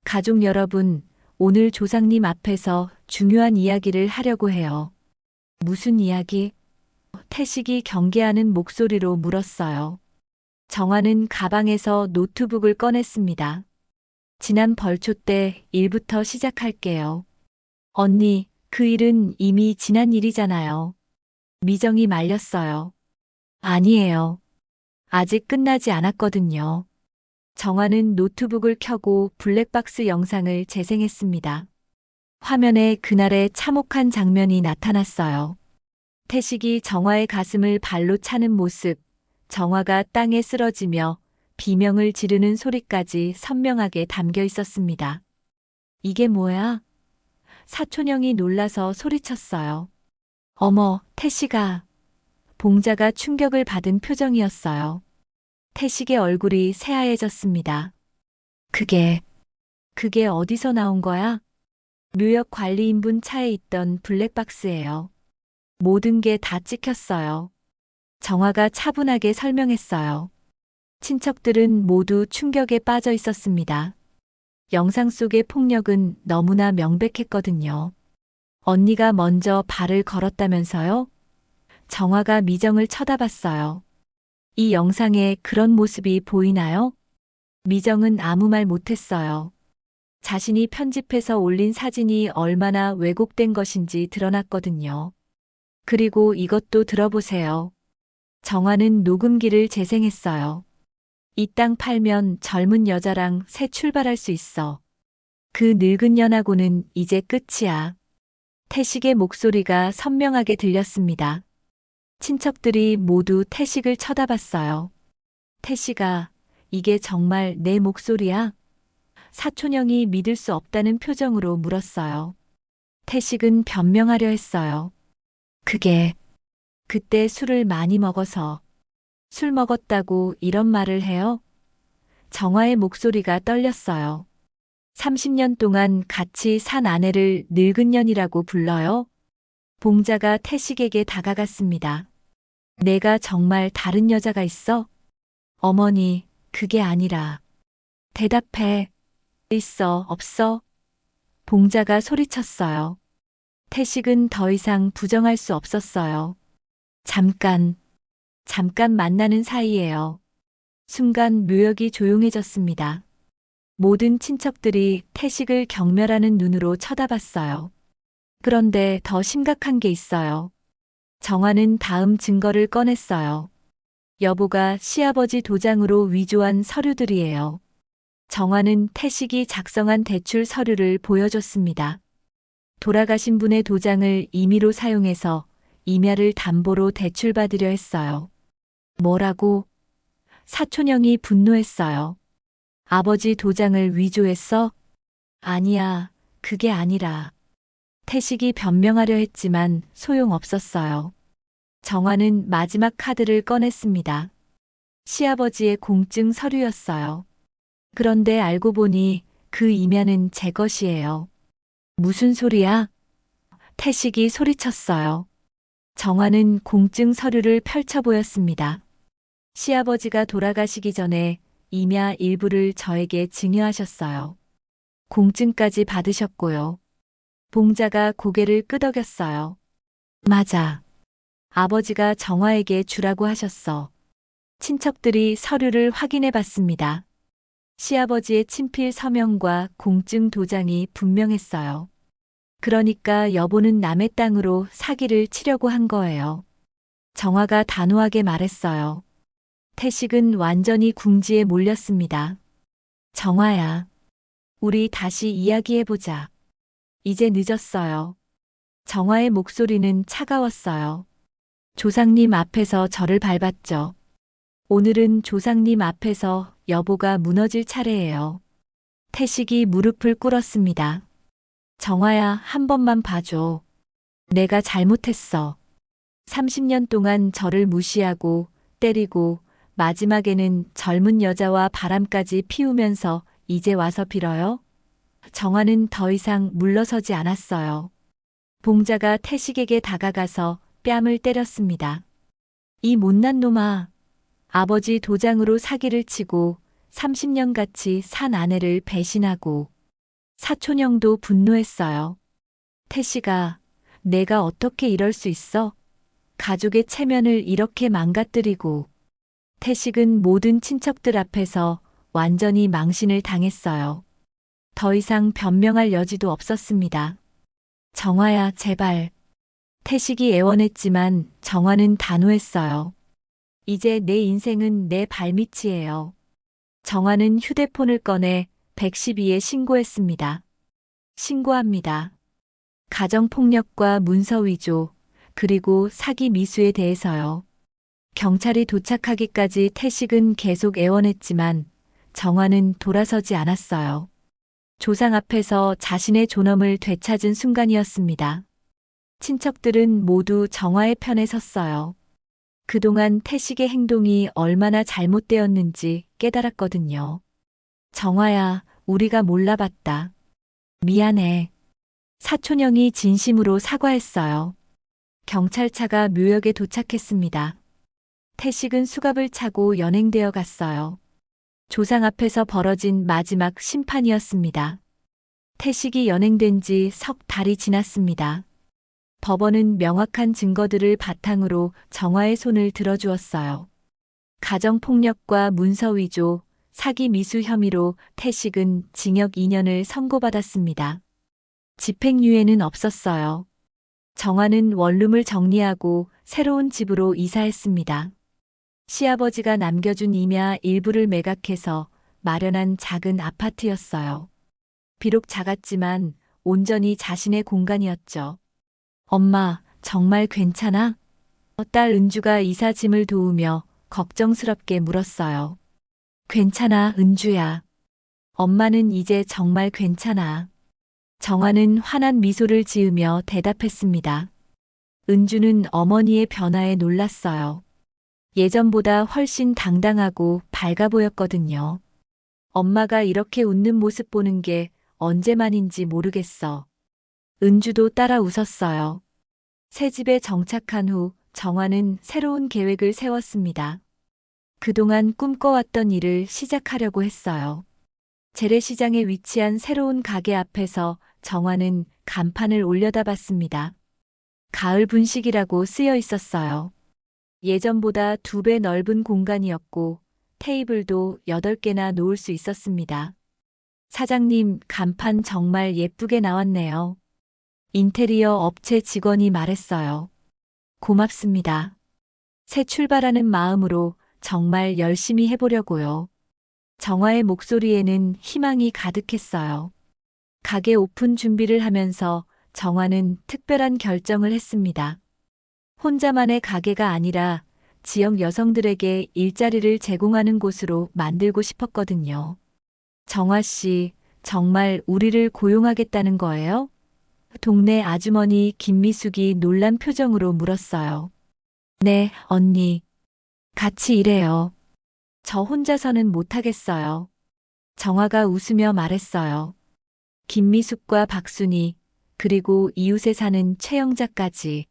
가족 여러분, 오늘 조상님 앞에서 중요한 이야기를 하려고 해요. 무슨 이야기? 태식이 경계하는 목소리로 물었어요. 정화는 가방에서 노트북을 꺼냈습니다. 지난 벌초 때 일부터 시작할게요. 언니, 그 일은 이미 지난 일이잖아요. 미정이 말렸어요. 아니에요. 아직 끝나지 않았거든요. 정화는 노트북을 켜고 블랙박스 영상을 재생했습니다. 화면에 그날의 참혹한 장면이 나타났어요. 태식이 정화의 가슴을 발로 차는 모습, 정화가 땅에 쓰러지며 비명을 지르는 소리까지 선명하게 담겨 있었습니다. 이게 뭐야? 사촌형이 놀라서 소리쳤어요. 어머, 태식아. 봉자가 충격을 받은 표정이었어요. 태식의 얼굴이 새하얘졌습니다. 그게 어디서 나온 거야? 묘역관리인분 차에 있던 블랙박스예요. 모든 게 다 찍혔어요. 정화가 차분하게 설명했어요. 친척들은 모두 충격에 빠져 있었습니다. 영상 속의 폭력은 너무나 명백했거든요. 언니가 먼저 발을 걸었다면서요? 정화가 미정을 쳐다봤어요. 이 영상에 그런 모습이 보이나요? 미정은 아무 말 못했어요. 자신이 편집해서 올린 사진이 얼마나 왜곡된 것인지 드러났거든요. 그리고 이것도 들어보세요. 정화는 녹음기를 재생했어요. 이 땅 팔면 젊은 여자랑 새 출발할 수 있어. 그 늙은 년하고는 이제 끝이야. 태식의 목소리가 선명하게 들렸습니다. 친척들이 모두 태식을 쳐다봤어요. 태식아, 이게 정말 내 목소리야? 사촌형이 믿을 수 없다는 표정으로 물었어요. 태식은 변명하려 했어요. 그때 술을 많이 먹어서. 술 먹었다고 이런 말을 해요? 정화의 목소리가 떨렸어요. 30년 동안 같이 산 아내를 늙은 년이라고 불러요? 봉자가 태식에게 다가갔습니다. 내가 정말 다른 여자가 있어? 어머니, 그게 아니라. 대답해. 있어, 없어? 봉자가 소리쳤어요. 태식은 더 이상 부정할 수 없었어요. 잠깐 만나는 사이예요. 순간 묘역이 조용해졌습니다. 모든 친척들이 태식을 경멸하는 눈으로 쳐다봤어요. 그런데 더 심각한 게 있어요. 정화는 다음 증거를 꺼냈어요. 여보가 시아버지 도장으로 위조한 서류들이에요. 정화는 태식이 작성한 대출 서류를 보여줬습니다. 돌아가신 분의 도장을 임의로 사용해서 임야를 담보로 대출받으려 했어요. 뭐라고? 사촌형이 분노했어요. 아버지 도장을 위조했어? 아니야, 그게 아니라. 태식이 변명하려 했지만 소용없었어요. 정화는 마지막 카드를 꺼냈습니다. 시아버지의 공증 서류였어요. 그런데 알고 보니 그 임야는 제 것이에요. 무슨 소리야? 태식이 소리쳤어요. 정화는 공증 서류를 펼쳐 보였습니다. 시아버지가 돌아가시기 전에 임야 일부를 저에게 증여하셨어요. 공증까지 받으셨고요. 봉자가 고개를 끄덕였어요. 맞아. 아버지가 정화에게 주라고 하셨어. 친척들이 서류를 확인해 봤습니다. 시아버지의 친필 서명과 공증 도장이 분명했어요. 그러니까 여보는 남의 땅으로 사기를 치려고 한 거예요. 정화가 단호하게 말했어요. 태식은 완전히 궁지에 몰렸습니다. 정화야, 우리 다시 이야기해보자. 이제 늦었어요. 정화의 목소리는 차가웠어요. 조상님 앞에서 저를 밟았죠. 오늘은 조상님 앞에서 여보가 무너질 차례예요. 태식이 무릎을 꿇었습니다. 정아야, 한 번만 봐줘. 내가 잘못했어. 30년 동안 저를 무시하고 때리고 마지막에는 젊은 여자와 바람까지 피우면서 이제 와서 빌어요? 정아는 더 이상 물러서지 않았어요. 봉자가 태식에게 다가가서 뺨을 때렸습니다. 이 못난 놈아. 아버지 도장으로 사기를 치고 30년 같이 산 아내를 배신하고 사촌형도 분노했어요. 태식아, 내가 어떻게 이럴 수 있어? 가족의 체면을 이렇게 망가뜨리고. 태식은 모든 친척들 앞에서 완전히 망신을 당했어요. 더 이상 변명할 여지도 없었습니다. 정아야, 제발. 태식이 애원했지만 정아는 단호했어요. 이제 내 인생은 내 발밑이에요. 정아는 휴대폰을 꺼내 112에 신고했습니다. 신고합니다. 가정폭력과 문서위조, 그리고 사기 미수에 대해서요. 경찰이 도착하기까지 태식은 계속 애원했지만 정아는 돌아서지 않았어요. 조상 앞에서 자신의 존엄을 되찾은 순간이었습니다. 친척들은 모두 정아의 편에 섰어요. 그동안 태식의 행동이 얼마나 잘못되었는지 깨달았거든요. 정아야, 우리가 몰라봤다. 미안해. 사촌형이 진심으로 사과했어요. 경찰차가 묘역에 도착했습니다. 태식은 수갑을 차고 연행되어 갔어요. 조상 앞에서 벌어진 마지막 심판이었습니다. 태식이 연행된 지 석 달이 지났습니다. 법원은 명확한 증거들을 바탕으로 정아의 손을 들어주었어요. 가정폭력과 문서위조, 사기 미수 혐의로 태식은 징역 2년을 선고받았습니다. 집행유예는 없었어요. 정아는 원룸을 정리하고 새로운 집으로 이사했습니다. 시아버지가 남겨준 임야 일부를 매각해서 마련한 작은 아파트였어요. 비록 작았지만 온전히 자신의 공간이었죠. 엄마, 정말 괜찮아? 딸 은주가 이사 짐을 도우며 걱정스럽게 물었어요. 괜찮아, 은주야. 엄마는 이제 정말 괜찮아. 정아는 환한 미소를 지으며 대답했습니다. 은주는 어머니의 변화에 놀랐어요. 예전보다 훨씬 당당하고 밝아 보였거든요. 엄마가 이렇게 웃는 모습 보는 게 언제만인지 모르겠어. 은주도 따라 웃었어요. 새 집에 정착한 후 정아는 새로운 계획을 세웠습니다. 그동안 꿈꿔왔던 일을 시작하려고 했어요. 재래시장에 위치한 새로운 가게 앞에서 정아는 간판을 올려다봤습니다. 가을 분식이라고 쓰여 있었어요. 예전보다 2배 넓은 공간이었고 테이블도 8개나 놓을 수 있었습니다. 사장님, 간판 정말 예쁘게 나왔네요. 인테리어 업체 직원이 말했어요. 고맙습니다. 새 출발하는 마음으로 정말 열심히 해보려고요. 정아의 목소리에는 희망이 가득했어요. 가게 오픈 준비를 하면서 정아는 특별한 결정을 했습니다. 혼자만의 가게가 아니라 지역 여성들에게 일자리를 제공하는 곳으로 만들고 싶었거든요. 정아 씨, 정말 우리를 고용하겠다는 거예요? 동네 아주머니 김미숙이 놀란 표정으로 물었어요. 네, 언니. 같이 일해요. 저 혼자서는 못하겠어요. 정아가 웃으며 말했어요. 김미숙과 박순희, 그리고 이웃에 사는 최영자까지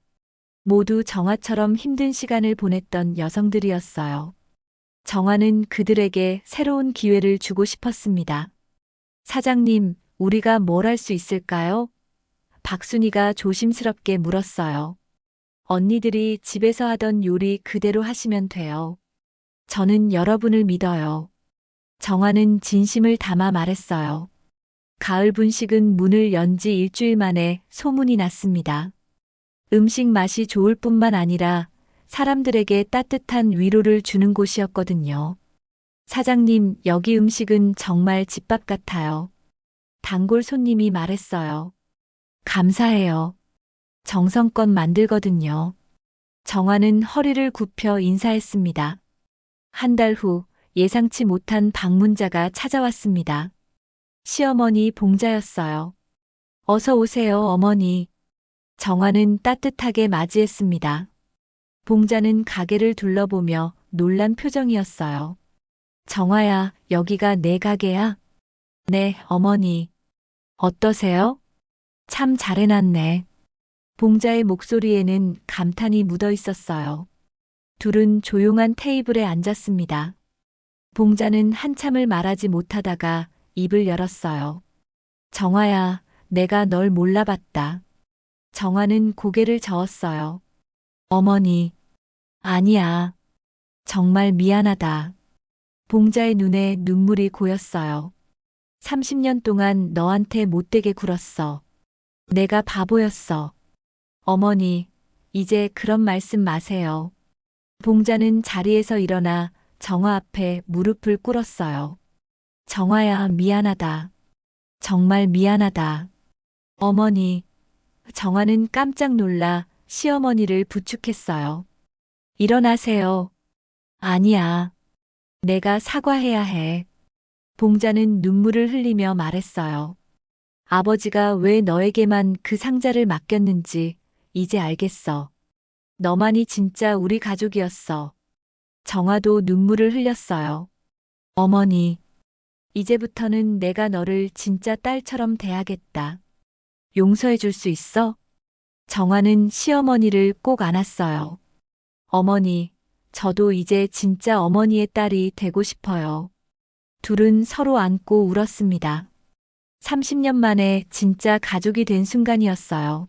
모두 정아처럼 힘든 시간을 보냈던 여성들이었어요. 정아는 그들에게 새로운 기회를 주고 싶었습니다. 사장님, 우리가 뭘 할 수 있을까요? 박순희가 조심스럽게 물었어요. 언니들이 집에서 하던 요리 그대로 하시면 돼요. 저는 여러분을 믿어요. 정아는 진심을 담아 말했어요. 가을 분식은 문을 연 지 일주일 만에 소문이 났습니다. 음식 맛이 좋을 뿐만 아니라 사람들에게 따뜻한 위로를 주는 곳이었거든요. 사장님, 여기 음식은 정말 집밥 같아요. 단골 손님이 말했어요. 감사해요. 정성껏 만들거든요. 정아는 허리를 굽혀 인사했습니다. 한 달 후 예상치 못한 방문자가 찾아왔습니다. 시어머니 봉자였어요. 어서 오세요, 어머니. 정화는 따뜻하게 맞이했습니다. 봉자는 가게를 둘러보며 놀란 표정이었어요. 정화야, 여기가 내 가게야? 네, 어머니. 어떠세요? 참 잘 해놨네. 봉자의 목소리에는 감탄이 묻어 있었어요. 둘은 조용한 테이블에 앉았습니다. 봉자는 한참을 말하지 못하다가 입을 열었어요. 정화야, 내가 널 몰라봤다. 정화는 고개를 저었어요. 어머니. 아니야. 정말 미안하다. 봉자의 눈에 눈물이 고였어요. 30년 동안 너한테 못되게 굴었어. 내가 바보였어. 어머니, 이제 그런 말씀 마세요. 봉자는 자리에서 일어나 정화 앞에 무릎을 꿇었어요. 정화야, 미안하다. 정말 미안하다. 어머니. 정화는 깜짝 놀라 시어머니를 부축했어요. 일어나세요. 아니야. 내가 사과해야 해. 봉자는 눈물을 흘리며 말했어요. 아버지가 왜 너에게만 그 상자를 맡겼는지 이제 알겠어. 너만이 진짜 우리 가족이었어. 정화도 눈물을 흘렸어요. 어머니, 이제부터는 내가 너를 진짜 딸처럼 대하겠다. 용서해 줄 수 있어? 정화는 시어머니를 꼭 안았어요. 어머니, 저도 이제 진짜 어머니의 딸이 되고 싶어요. 둘은 서로 안고 울었습니다. 30년 만에 진짜 가족이 된 순간이었어요.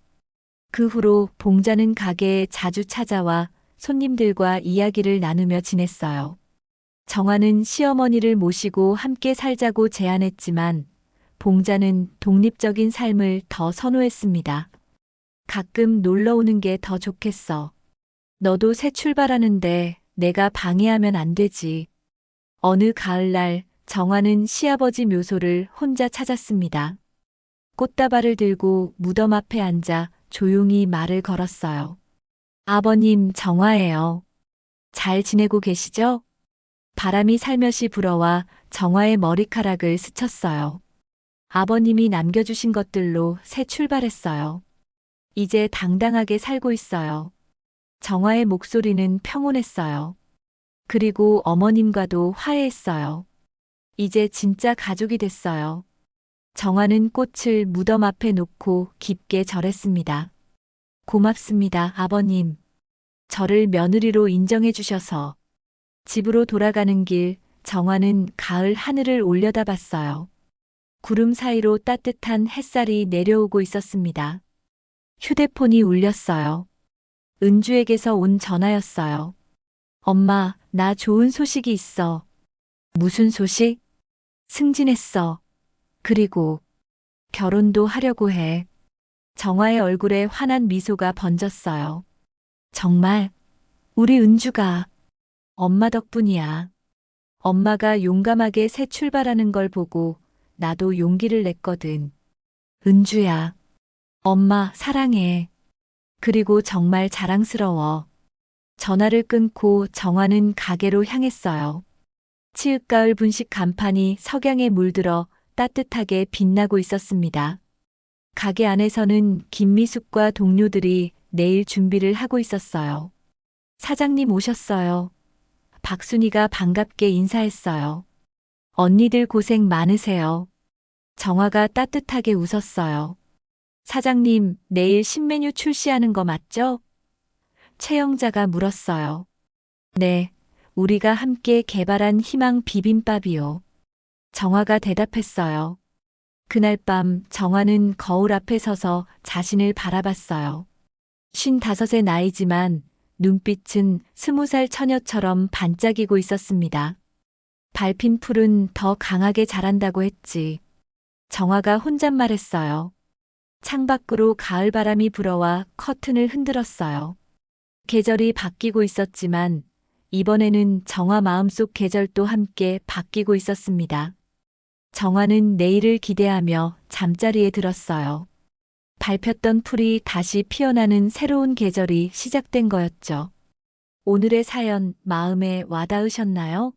그 후로 봉자는 가게에 자주 찾아와 손님들과 이야기를 나누며 지냈어요. 정화는 시어머니를 모시고 함께 살자고 제안했지만 봉자는 독립적인 삶을 더 선호했습니다. 가끔 놀러 오는 게 더 좋겠어. 너도 새 출발하는데 내가 방해하면 안 되지. 어느 가을날 정화는 시아버지 묘소를 혼자 찾았습니다. 꽃다발을 들고 무덤 앞에 앉아 조용히 말을 걸었어요. 아버님, 정화예요. 잘 지내고 계시죠? 바람이 살며시 불어와 정화의 머리카락을 스쳤어요. 아버님이 남겨주신 것들로 새 출발했어요. 이제 당당하게 살고 있어요. 정화의 목소리는 평온했어요. 그리고 어머님과도 화해했어요. 이제 진짜 가족이 됐어요. 정화는 꽃을 무덤 앞에 놓고 깊게 절했습니다. 고맙습니다, 아버님. 저를 며느리로 인정해 주셔서. 집으로 돌아가는 길, 정화는 가을 하늘을 올려다봤어요. 구름 사이로 따뜻한 햇살이 내려오고 있었습니다. 휴대폰이 울렸어요. 은주에게서 온 전화였어요. 엄마, 나 좋은 소식이 있어. 무슨 소식? 승진했어. 그리고 결혼도 하려고 해. 정화의 얼굴에 환한 미소가 번졌어요. 정말? 우리 은주가 엄마 덕분이야. 엄마가 용감하게 새 출발하는 걸 보고 나도 용기를 냈거든. 은주야. 엄마 사랑해. 그리고 정말 자랑스러워. 전화를 끊고 정화는 가게로 향했어요. 치읓가을 분식 간판이 석양에 물들어 따뜻하게 빛나고 있었습니다. 가게 안에서는 김미숙과 동료들이 내일 준비를 하고 있었어요. 사장님 오셨어요. 박순이가 반갑게 인사했어요. 언니들 고생 많으세요. 정화가 따뜻하게 웃었어요. 사장님, 내일 신메뉴 출시하는 거 맞죠? 최영자가 물었어요. 네, 우리가 함께 개발한 희망 비빔밥이요. 정화가 대답했어요. 그날 밤 정화는 거울 앞에 서서 자신을 바라봤어요. 55의 나이지만 눈빛은 20살 처녀처럼 반짝이고 있었습니다. 밟힌 풀은 더 강하게 자란다고 했지. 정화가 혼잣말했어요. 창밖으로 가을 바람이 불어와 커튼을 흔들었어요. 계절이 바뀌고 있었지만 이번에는 정화 마음속 계절도 함께 바뀌고 있었습니다. 정화는 내일을 기대하며 잠자리에 들었어요. 밟혔던 풀이 다시 피어나는 새로운 계절이 시작된 거였죠. 오늘의 사연 마음에 와닿으셨나요?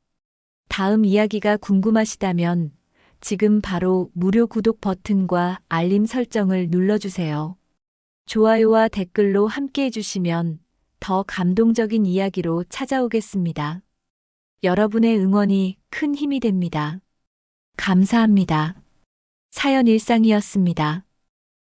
다음 이야기가 궁금하시다면 지금 바로 무료 구독 버튼과 알림 설정을 눌러주세요. 좋아요와 댓글로 함께 해주시면 더 감동적인 이야기로 찾아오겠습니다. 여러분의 응원이 큰 힘이 됩니다. 감사합니다. 사연 일상이었습니다.